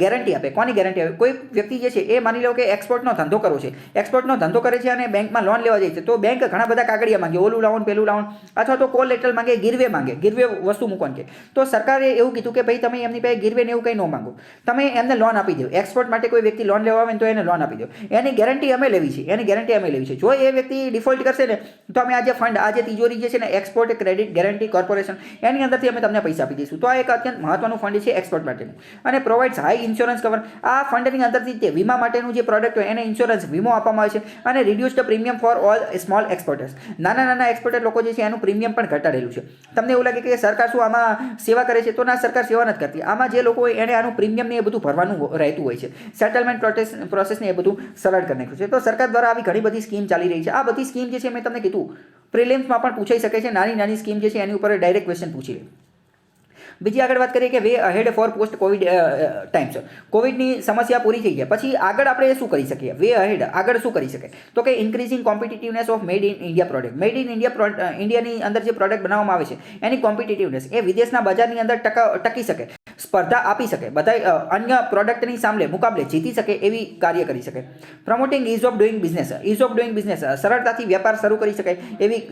ગેરંટી આપે. કોની ગેરંટી આપે? કોઈ વ્યક્તિ જે છે એ માની લો કે એક્સપોર્ટનો ધંધો કરવો છે, એક્સપોર્ટનો ધંધો કરે છે અને બેંકમાં લોન લેવા જાય છે તો બેંક ઘણા બધા કાગળિયા માંગે, ઓલું લાવવાનું પેલું લાવવાનું અથવા તો કોલેટરલ માંગે, ગીરવે વસ્તુ મૂકવાનું કે. તો સરકારે એવું કીધું કે ભાઈ તમે એમની પાસે ગીરવે ને એવું કંઈ ન માંગો, તમે એમને લોન આપી દો. એક્સપોર્ટ માટે કોઈ વ્યક્તિ લોન લેવા આવે ને તો એને લોન આપી દો. એની ગેરંટી અમે લેવી છે. જો એ વ્યક્તિ ડિફોલ્ટ કરશે ને તો અમે આજે ફંડ આજે તિજોરી જે છે ને એક્સપોર્ટ ક્રેડિટ ગેરંટી કોર્પોરેશન એની અંદરથી અમે તમને પૈસા આપી દઈશું. તો આ એક અત્યંત મહત્વનું ફંડ છે એક્સપોર્ટ માટેનું અને પ્રોવાઇડ્સ હાઈ ઇન્સ્યોરન્સ કવર. આ ફંડની અંદરથી તે વીમા માટેનું જે પ્રોડક્ટ હોય એને ઇન્સ્યોરન્સ વીમો આપવામાં આવે છે અને reduced premium for all small exporters. નાના એક્સપોર્ટર લોકો જે છે એનું પ્રીમિયમ પણ ઘટાડેલું છે. તમને એવું લાગે કે સરકાર શું આમાં સેવા કરે છે? તો ના, સરકાર સેવા નથી કરતી. આમાં જે લોકો હોય એને આનું પ્રીમિયમ ને એ બધું ભરવાનું રહેતું હોય છે. સેટલમેન્ટ પ્રોસેસને એ બધું સરળ કરી નાખ્યું છે. તો સરકાર દ્વારા આવી ઘણી બધી સ્કીમ ચાલી રહી છે. આ બધી સ્કીમ જે છે મેં તમને કીધું પ્રિલિમ્સમાં પણ પૂછાઈ શકે છે. નાની સ્કીમ જે છે એની ઉપર ડાયરેક્ટ ક્વેશ્ચન પૂછી લે. બીજી આગળ વાત કરીએ કે way ahead four post Covid times. કોવિડની સમસ્યા પૂરી થઈ ગયા પછી આગળ આપણે શું કરી શકીએ? વે અહેડ આગળ શું કરી શકાય તો કે increasing competitiveness of made in India product. Made in ઇન્ડિયાની અંદર જે પ્રોડક્ટ બનાવવામાં આવે છે એની કોમ્પિટિટિવનેસ એ વિદેશના બજારની અંદર ટકી શકે, સ્પર્ધા આપી શકે, બધા અન્ય પ્રોડક્ટની મુકાબલે જીતી શકે એવી કાર્ય કરી શકે. Promoting ease of doing business સરળતાથી વ્યાપાર શરૂ કરી શકાય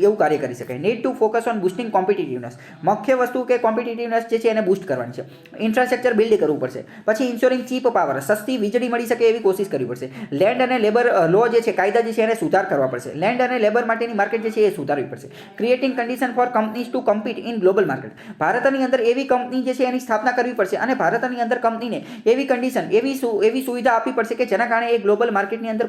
એવું કાર્ય કરી શકાય. Need to focus on boosting competitiveness. મુખ્ય વસ્તુ કે કોમ્પિટિટિવનેસ જે છે એને બૂસ્ટ કરવાની છે. ઇન્ફ્રાસ્ટ્રક્ચર બિલ્ડ કરવું પડશે. પછી ઇન્સ્યોરિંગ ચીપ પાવર, સસ્તી વીજળી મળી શકે એવી કોશિશ કરવી પડશે. લેન્ડ અને લેબર લો જે છે કાયદા જે છે એને સુધાર કરવા પડશે. લેન્ડ અને લેબર માટેની માર્કેટ જે છે એ સુધારવી પડશે. Creating condition for companies to compete in global market. ભારતની અંદર એવી કંપની જે છે એની સ્થાપના કરવી પડશે અને ભારતની અંદર કંપનીને એવી કન્ડિશન એવી સુવિધા આપવી પડશે કે જેના કારણે એ ગ્લોબલ માર્કેટની અંદર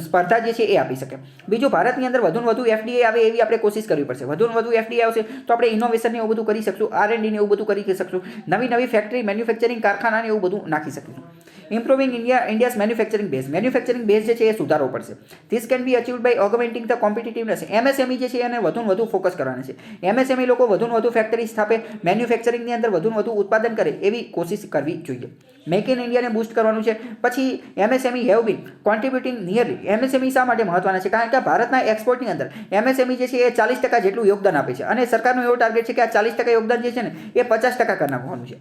સ્પર્ધા જે છે એ આપી શકે. બીજું, ભારતની અંદર વધુ FDI આવે એવી આપણે કોશિશ કરવી પડશે. વધુ FDI આવશે તો આપણે ઇનોવેશન એવું બધું કરી શકશું, R&D ને એવું બધું કરી શકશું, નવી ફેક્ટરી મેન્યુફેક્ચરિંગ કારખાના ને એવું બધું નાખી શકીશું. ઇમ્પ્રુવિંગ ઇન્ડિયાઝ મેન્યુફેક્ચરિંગ બેઝ જે છે એ સુધારવો પડશે. This can be achieved by augmenting the competitiveness. MSME જે છે એને વધુને વધુ ફોકસ કરવાના છે. એમએસએમઈ લોકો વધુને વધુ ફેક્ટરી સ્થાપે, મેન્યુફેક્ચરિંગની અંદર વધુને વધુ ઉત્પાદન કરે એવી કોશિશ કરવી જોઈએ. મેક ઇન ઇન્ડિયાને બૂસ્ટ કરવાનું છે. પછી MSME have been કોન્ટ્રીબ્યુટિંગ nearly. MSME શા માટે મહત્વના છે? કારણ કે ભારતના એક્સપોર્ટની અંદર એમએસએમઈ જે છે એ 40% જેટલું યોગદાન આપે છે અને સરકારનો એવો ટાર્ગેટ છે કે આ 40% યોગદાન જે છે ને એ 50% કરી નાખવાનું છે.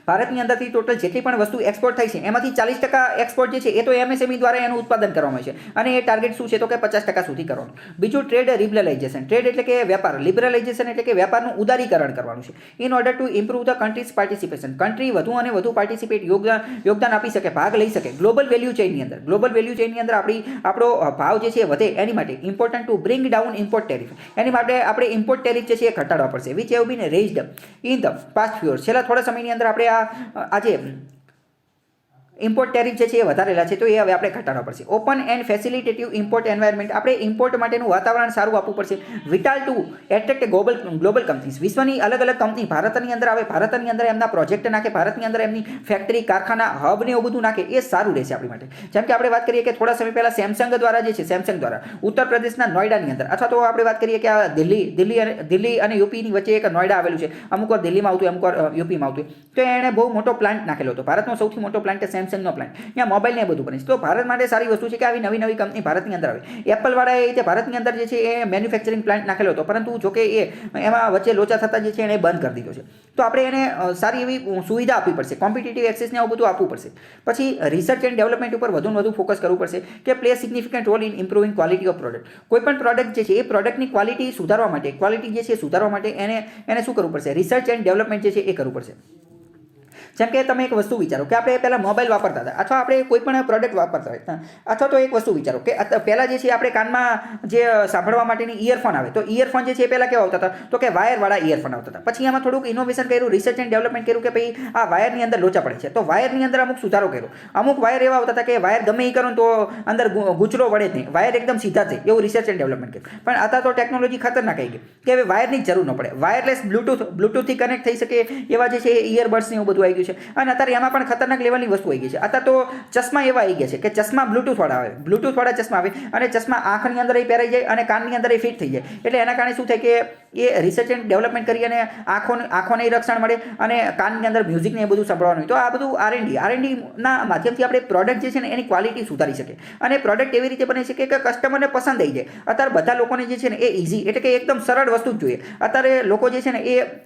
ભારતની અંદરથી ટોટલ જેટલી પણ વસ્તુ એક્સપોર્ટ થાય છે એમાંથી 40% એક્સપોર્ટ જે છે એ તો એમએસએમઈ દ્વારા એનું ઉત્પાદન કરવામાં છે અને એ ટાર્ગેટ શું છે તો કે 50% સુધી કરવાનું. બીજું ટ્રેડ લિબરલાઇઝેશન. ટ્રેડ એટલે કે વેપાર, લિબરલાઇઝેશન એટલે કે વેપારનું ઉદારીકરણ કરવાનું છે. In order to improve the countries participation. Country વધુ અને વધુ યોગદાન આપી શકે, ભાગ લઈ શકે ગ્લોબલ વેલ્યુ ચેઇનની અંદર. ગ્લોબલ વેલ્યુ ચેઇનની અંદર આપણો ભાવ જે છે એ વધે એની માટે important to bring down import tariff. એની માટે આપણે ઇમ્પોર્ટ ટેરિફ જે છે એ ઘટાડવા પડશે. Which have been raised in the past few years. છેલ્લા થોડા સમયની અંદર આપણે આજે ઇમ્પોર્ટ ટેરિફ જે છે એ વધારેલા છે તો એ હવે આપણે ઘટાડવા પડશે. Open and facilitative import environment. આપણે ઇમ્પોર્ટ માટેનું વાતાવરણ સારું આપવું પડશે. Vital to attract global companies. વિશ્વની અલગ અલગ કંપની ભારતની અંદર આવે, ભારતની અંદર એમના પ્રોજેક્ટ નાખે, ભારતની અંદર એમની ફેક્ટરી, કારખાના, હબ ને એવું બધું નાખે એ સારું રહેશે આપણી માટે. જેમ કે આપણે વાત કરીએ કે થોડા સમય પહેલાં સેમસંગ દ્વારા ઉત્તર પ્રદેશના નોઈડાની અંદર, અથવા તો આપણે વાત કરીએ કે આ દિલ્હી અને યુપીની વચ્ચે એક નોઈડા આવેલું છે. અમુક વાર દિલ્હીમાં આવતું, અમુક વાર યુપીમાં આવતું. તો એણે બહુ મોટો પ્લાન્ટ નાખેલો હતો. ભારતનો સૌથી મોટો પ્લાન્ટ સેમસંગનો પ્લાન્ટ. ત્યાં મોબાઈલ ને એ બધું બને છે. તો ભારત માટે સારી વસ્તુ છે કે આવી નવી કંપની ભારતની અંદર આવે. એપલવાળાએ જે ભારતની અંદર જે છે એ મેન્યુફેક્ચરિંગ પ્લાન્ટ નાખેલો હતો, પરંતુ જોકે એમાં વચ્ચે લોચા થતા જે છે એને બંધ કરી દીધો છે. તો આપણે એને સારી એવી સુવિધા આપવી પડશે, કોમ્પિટિટિવ એક્સેસને આવું બધું આપવું પડશે. પછી રિસર્ચ એન્ડ ડેવલપમેન્ટ ઉપર વધુ ફોકસ કરવું પડશે કે play significant role in improving quality of product. કોઈ પણ પ્રોડક્ટ જે છે એ પ્રોડક્ટની ક્વોલિટી સુધારવા માટે એને શું કરવું પડશે? રિસર્ચ એન્ડ ડેવલપમેન્ટ જે છે એ કરવું પડશે. જેમ કે તમે એક વસ્તુ વિચારો કે આપણે પહેલાં મોબાઈલ વાપરતા હતા અથવા આપણે કોઈ પણ પ્રોડક્ટ વાપરતા હોય, અથવા તો એક વસ્તુ વિચારો કે પહેલાં જે છે આપણે કાનમાં જે સાંભળવા માટેની ઇયરફોન આવે, તો ઇયરફોન જે છે એ પહેલાં કેવા આવતા હતા તો કે વાયરવાળા ઇયરફોન આવતા હતા. પછી એમાં થોડુંક ઇનોવેશન કર્યું, રિસર્ચ એન્ડ ડેવલપમેન્ટ કર્યું કે ભાઈ આ વાયરની અંદર લોચા પડે છે, તો વાયરની અંદર અમુક સુધારો કર્યો. અમુક વાયર એવા આવતા હતા કે વાયર ગમે એ કરો તો અંદર ગૂંચળો વળે જ નહીં, વાયર એકદમ સીધા છે, એવું રિસર્ચ એન્ડ ડેવલપમેન્ટ કર્યું. પણ અત્યારે તો ટેકનોલોજી ખતરનાક આવી ગઈ કે હવે વાયરની જરૂર ન પડે, વાયરલેસ બ્લૂટૂથથી કનેક્ટ થઈ શકે એવા જે છે ઇયરબડ્સ ને એવું બધું આવી ગયું છે. અને અત્યારે એમાં પણ ખતરનાક લેવલની વસ્તુ આવી ગઈ છે. અત્યારે તો ચશ્મા એવા આવી ગયા છે કે ચશ્મા બ્લૂટૂથવાળા ચશ્મા આવે અને ચશ્મા આંખની અંદર પહેરાઈ જાય અને કાનની અંદર ફિટ થઈ જાય. એટલે એના કારણે શું થાય કે એ રિસર્ચ એન્ડ ડેવલપમેન્ટ કરી અને આંખોને રક્ષણ મળે અને કાનની અંદર મ્યુઝિકને એ બધું સાંભળવાનું હોય. તો આ બધું આરએનડીના માધ્યમથી આપણે પ્રોડક્ટ જે છે ને એની ક્વોલિટી સુધારી શકે અને પ્રોડક્ટ એવી રીતે બની શકે કે કસ્ટમરને પસંદ આવી જાય. અત્યારે બધા લોકોને જે છે ને એ ઇઝી એટલે કે એકદમ સરળ વસ્તુ જ જોઈએ. અત્યારે લોકો જે છે ને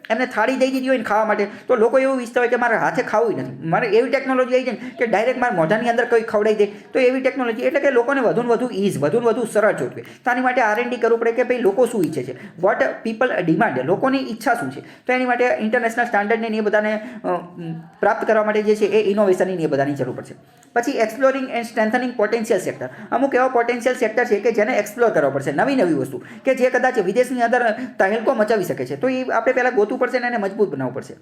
એમને થાળી દઈ દીધી હોય ને ખાવા માટે, તો લોકો એવું ઈચ્છતા હોય કે મારે હાથે ખાવું નથી, મારે એવી ટેકનોલોજી આવી જાય કે ડાયરેક્ટ મારા મોઢાની અંદર કોઈ ખવડાવી દે. તો એવી ટેકનોલોજી એટલે કે લોકોને વધુ વધુ સરળ જોઈતું. તો આની માટે આરએનડી કરવું પડે કે ભાઈ લોકો શું ઈચ્છે છે, વોટ પીપલ ડિમાન્ડ, લોકોની ઈચ્છા શું છે. તો એની માટે ઇન્ટરનેશનલ સ્ટાન્ડર્ડને એ બધાને પ્રાપ્ત કરવા માટે જે છે એ ઇનોવેશનની એ બધાની જરૂર પડશે. પછી exploring and strengthening potential sector. અમુક એવા પોટેન્શિયલ સેક્ટર છે કે જેને એક્સપ્લોર કરવા પડશે, નવી વસ્તુ કે જે કદાચ વિદેશની અંદર તહેલકો મચાવી શકે છે. તો એ આપણે પહેલાં ગોતવું પડશે અને એને મજબૂત બનાવવું પડશે.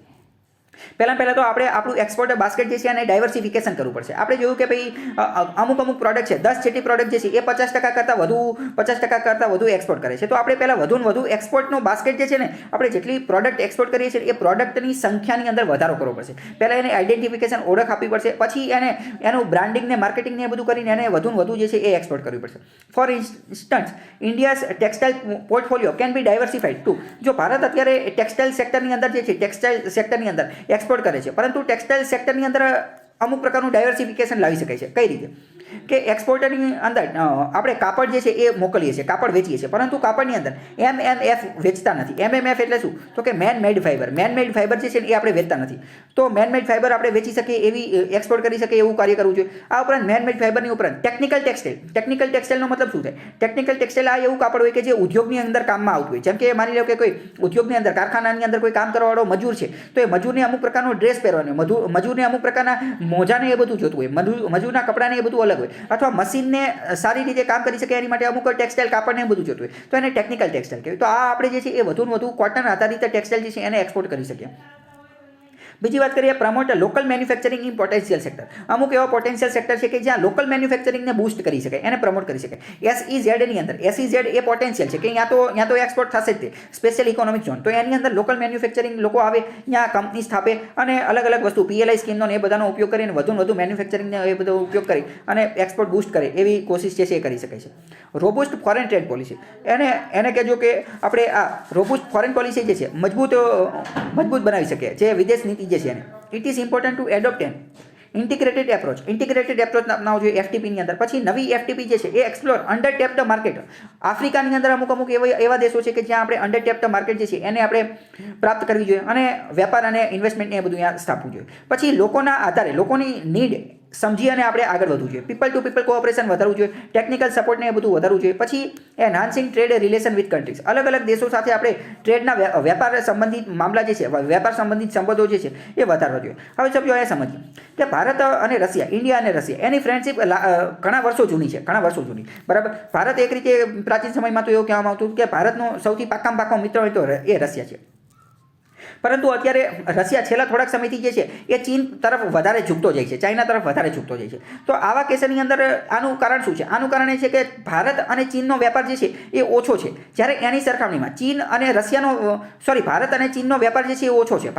પહેલાં તો આપણે આપણું એક્સપોર્ટ બાસ્કેટ જે છે એને ડાયવર્સિફિકેશન કરવું પડશે. આપણે જોયું કે ભાઈ અમુક પ્રોડક્ટ છે, 10 જેટલી પ્રોડક્ટ જે છે એ 50% કરતાં વધુ એક્સપોર્ટ કરે છે. તો આપણે પહેલાં વધુ એક્સપોર્ટનો બાસ્કેટ જે છે ને આપણે જેટલી પ્રોડક્ટ એક્સપોર્ટ કરીએ છીએ એ પ્રોડક્ટની સંખ્યાની અંદર વધારો કરવો પડશે. પહેલાં એને આઈડેન્ટિફિકેશન, ઓળખ આપવી પડશે. પછી એનું બ્રાન્ડિંગને, માર્કેટિંગને એ બધું કરીને એને વધુ જે છે એ એક્સપોર્ટ કરવી પડશે. For instance India's textile portfolio can be diversified too. જો ભારત અત્યારે ટેક્સટાઇલ સેક્ટરની અંદર જે છે, ટેક્સટાઇલ સેક્ટરની અંદર એક્સપોર્ટ કરે છે, પરંતુ ટેક્સટાઇલ સેક્ટરની અંદર અમુક પ્રકારનું ડાયવર્સિફિકેશન લાવી શકાય છે. કઈ રીતે કે એક્સપોર્ટરની અંદર આપણે કાપડ જે છે એ મોકલીએ છીએ, કાપડ વેચીએ છીએ, પરંતુ કાપડની અંદર MMF વેચતા નથી. MMF એટલે શું તો કે મેન મેડ ફાઈબર જે છે એ આપણે વેચતા નથી. તો મેન મેડ ફાઈબર આપણે વેચી શકીએ એવી, એક્સપોર્ટ કરી શકીએ એવું કાર્ય કરવું જોઈએ. આ ઉપરાંત મેન મેડ ફાઈબરની ઉપરાંત ટેકનિકલ ટેક્સટાઇલનો મતલબ શું થાય? ટેકનિકલ ટેક્સટાઇલ આ એવું કાપડ હોય કે જે ઉદ્યોગની અંદર કામમાં આવતું હોય. જેમ કે માની લો કે કોઈ ઉદ્યોગની અંદર, કારખાનાની અંદર કોઈ કામ કરવાવાળો મજૂર છે, તો એ મજૂરને અમુક પ્રકારનો ડ્રેસ પહેરવાનો, મજૂરને અમુક પ્રકારના મોજાને એ બધું જોતું હોય, મજૂરના કપડાને એ બધું અલગ હોય, અથવા મશીનને સારી રીતે કામ કરી શકે એની માટે અમુક ટેક્સટાઇલ કાપડને બધું જોતું હોય, તો એને ટેકનિકલ ટેક્સટાઇલ કહેવાય. તો આ આપણે જે છે એ વધુ કોટન આધારિત ટેક્સટાઇલ જે છે એને એક્સપોર્ટ કરી શકીએ. બીજી વાત કરીએ promote local manufacturing in potential sector. અમુક એવા પોટેન્શિયલ સેક્ટર છે કે જ્યાં લોકલ મેન્યુફેક્ચરિંગને બૂસ્ટ કરી શકાય, એને પ્રમોટ કરી શકાય. SEZ ની અંદર SEZ એ પોટેન્શિયલ છે કે ત્યાં તો એક્સપોર્ટ થશે જ તે સ્પેશિયલ ઇકોનોમિક ઝોન. તો એની અંદર લોકલ મેન્યુફેક્ચરિંગ લોકો આવે, ત્યાં કંપની સ્થાપે અને અલગ અલગ વસ્તુ PLI સ્કીમનો એ બધાનો ઉપયોગ કરીને વધુ મેન્યુફેક્ચરિંગનો એ બધો ઉપયોગ કરી અને એક્સપોર્ટ બૂસ્ટ કરે એવી કોશિશ છે એ કરી શકાય છે. રોબુસ્ટ ફોરેન ટ્રેડ પોલિસી, એને કહેજો કે આપણે આ રોબુસ્ટ ફોરેન પોલિસી જે છે મજબૂત બનાવી શકીએ, જે વિદેશ નીતિ જે છે એને. It is important to adopt an integrated approach અપનાવવો જોઈએ FTP ની અંદર. પછી નવી FTP જે છે એ એક્સપ્લોર અંડર ટેપ્ડ માર્કેટ. આફ્રિકાની અંદર અમુક એવા દેશો છે કે જ્યાં આપણે અંડર ટેપ્ડ માર્કેટ જે છે એને આપણે પ્રાપ્ત કરવી જોઈએ અને વેપાર અને ઇન્વેસ્ટમેન્ટ એ બધું અહીંયા સ્થાપવું જોઈએ. પછી લોકોના આધારે લોકોની નીડ સમજી અને આપણે આગળ વધવું જોઈએ. પીપલ ટુ પીપલ કોઓપરેશન વધારવું જોઈએ, ટેકનિકલ સપોર્ટને એ બધું વધારવું જોઈએ. પછી enhancing trade relation with countries, અલગ અલગ દેશો સાથે આપણે ટ્રેડના વેપાર સંબંધિત મામલા જે છે, વેપાર સંબંધિત સંબંધો જે છે એ વધારવા જોઈએ. હવે સમજો એ સમજીએ કે ભારત અને રશિયા, ઇન્ડિયા અને રશિયા, એની ફ્રેન્ડશિપ ઘણા વર્ષો જૂની, બરાબર. ભારત એક રીતે પ્રાચીન સમયમાં તો એવું કહેવામાં આવતું કે ભારતનો સૌથી પાક્કામાં પાક્કો મિત્ર હોય તો એ રશિયા છે. પરંતુ અત્યારે રશિયા છેલ્લા થોડાક સમયથી જે છે એ ચીન તરફ વધારે ઝૂકતો જાય છે, ચાઇના તરફ વધારે ઝૂકતો જાય છે. તો આવા કેસની અંદર આનું કારણ શું છે? આનું કારણ એ છે કે ભારત અને ચીનનો વેપાર જે છે એ ઓછો છે, જ્યારે એની સરખામણીમાં ભારત અને ચીનનો વેપાર જે છે એ ઓછો છે.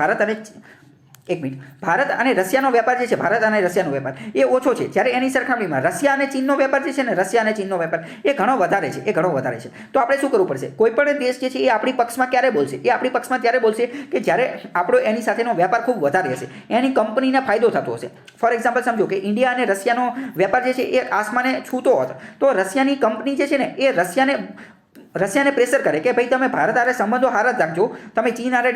ભારત અને રશિયાનો વેપાર જે છે, ભારત અને રશિયાનો વેપાર એ ઓછો છે, જ્યારે એની સરખામણીમાં રશિયા અને ચીનનો વેપાર જે છે ને, રશિયા અને ચીનનો વેપાર એ ઘણો વધારે છે. તો આપણે શું કરવું પડશે? કોઈ પણ દેશ જે છે એ આપણી પક્ષમાં ક્યારે બોલશે? એ આપણી પક્ષમાં ત્યારે બોલશે કે જ્યારે આપણો એની સાથેનો વેપાર ખૂબ વધારે હશે, એની કંપનીને ફાયદો થતો હશે. ફોર એક્ઝામ્પલ સમજો કે ઇન્ડિયા અને રશિયાનો વેપાર જે છે એ આસમાને છૂતો હોત, તો રશિયાની કંપની જે છે ને એ રશિયાને પ્રેશર કરે કે ભાઈ તમે ભારત હારે સંબંધો હારા જ રાખજો, તમે ચીન હારે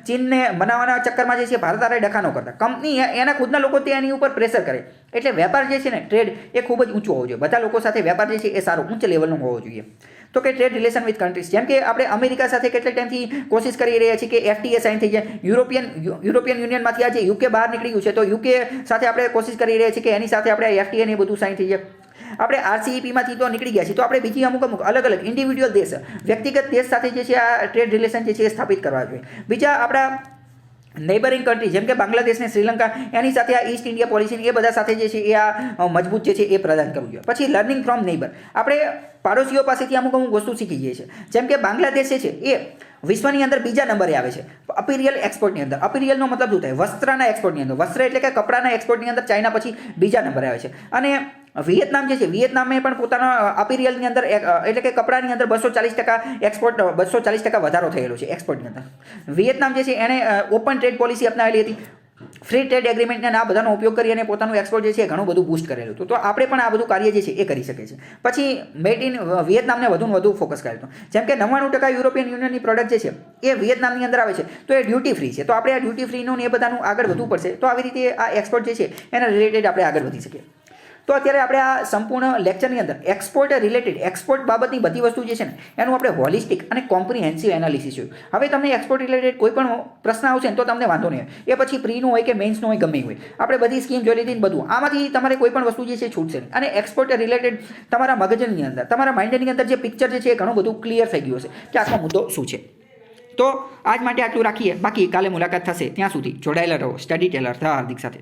ચીનને બનાવવાના ચક્કરમાં જે છે ભારત હારે ડખા ન કરતા. કંપની એના ખુદના લોકો તે એની ઉપર પ્રેશર કરે. એટલે વેપાર જે છે ને, ટ્રેડ એ ખૂબ જ ઊંચો હોવો જોઈએ. બધા લોકો સાથે વેપાર જે છે એ સારો ઊંચ લેવલનો હોવો જોઈએ. તો કે ટ્રેડ રિલેશન વિથ કન્ટ્રીઝ, જેમ કે આપણે અમેરિકા સાથે કેટલા ટાઈમથી કોશિશ કરી રહ્યા છીએ કે FTA સાઇન થઈ જાય. યુરોપિયન યુનિયનમાંથી આજે UK બહાર નીકળી ગયું છે, તો UK સાથે આપણે કોશિશ કરી રહ્યા છીએ કે એની સાથે આપણે FTA ને બધું સાઇન થઈ જાય. આપણે RCEPમાંથી તો નીકળી ગયા છીએ, તો આપણે બીજી અમુક અલગ અલગ ઇન્ડિવિડ્યુઅલ દેશ, વ્યક્તિગત દેશ સાથે જે છે આ ટ્રેડ રિલેશન જે છે એ સ્થાપિત કરવા જોઈએ. બીજા આપણા નેબરિંગ કન્ટ્રી જેમ કે બાંગ્લાદેશ ને શ્રીલંકા, એની સાથે આ ઈસ્ટ ઇન્ડિયા પોલિસી એ બધા સાથે જે છે એ આ મજબૂત જે છે એ પ્રદાન કરવું જોઈએ. પછી લર્નિંગ ફ્રોમ નેબર, આપણે પાડોશીઓ પાસેથી અમુક વસ્તુ શીખી જઈએ છીએ. જેમ કે બાંગ્લાદેશ જે છે એ વિશ્વની અંદર બીજા નંબરે આવે છે અપિરિયલ એક્સપોર્ટની અંદર. અપિરિયલનો મતલબ શું થાય? વસ્ત્રના એક્સપોર્ટની અંદર. વસ્ત્ર એટલે કે કપડાના એક્સપોર્ટની અંદર ચાઇના પછી બીજા નંબરે આવે છે. અને વિયેતનામ જે છે, વિયેતનામે પણ પોતાના અપિરિયલની અંદર એટલે કે કપડાની અંદર 240% એક્સપોર્ટ 240% વધારો થયેલો છે એક્સપોર્ટની અંદર. વિયેતનામ જે છે એણે ઓપન ટ્રેડ પોલિસી અપનાવેલી હતી, ફ્રી ટ્રેડ એગ્રીમેન્ટને આ બધાનો ઉપયોગ કરી અને પોતાનું એક્સપોર્ટ જે છે એ ઘણું બધું બૂસ્ટ કરેલું હતું. તો આપણે પણ આ બધું કાર્ય જે છે એ કરી શકીએ છીએ. પછી મેડ ઇન વિયેતનામને વધુ ફોકસ કરેલું હતું. જેમ કે 99% યુરોપિયન યુનિયનની પ્રોડક્ટ જે છે એ વિયેતનામની અંદર આવે છે, તો એ ડ્યુટી ફ્રી છે. તો આપણે આ ડ્યુટી ફ્રીનું એ બધાનું આગળ વધવું પડશે. તો આવી રીતે આ એક્સપોર્ટ જે છે એના રિલેટેડ આપણે આગળ વધી શકીએ. તો અત્યારે આપણે આ સંપૂર્ણ લેક્ચરની અંદર એક્સપોર્ટ બાબતની બધી વસ્તુ જે છે ને એનું આપણે હોલિસ્ટિક અને કોમ્પ્રિહેન્સિવ એનાલિસિસ જોયું. હવે તમને એક્સપોર્ટ રિલેટેડ કોઈ પણ પ્રશ્ન આવશે ને તો તમને વાંધો નહીં આવે, એ પછી પ્રીનું હોય કે મેન્સનું હોય, ગમે હોય, આપણે બધી સ્કીમ જોઈ લીધી ને બધું. આમાંથી તમારે કોઈ પણ વસ્તુ જે છે છૂટશે નહીં. અને એક્સપોર્ટ રિલેટેડ તમારા મગજની અંદર, તમારા માઇન્ડની અંદર જે પિક્ચર જે છે એ ઘણું બધું ક્લિયર થઈ ગયું હશે કે આખો મુદ્દો શું છે. તો આજ માટે આટલું રાખીએ, બાકી કાલે મુલાકાત થશે. ત્યાં સુધી જોડાયેલા રહો સ્ટડી ટેલર ધ હાર્દિક સાથે.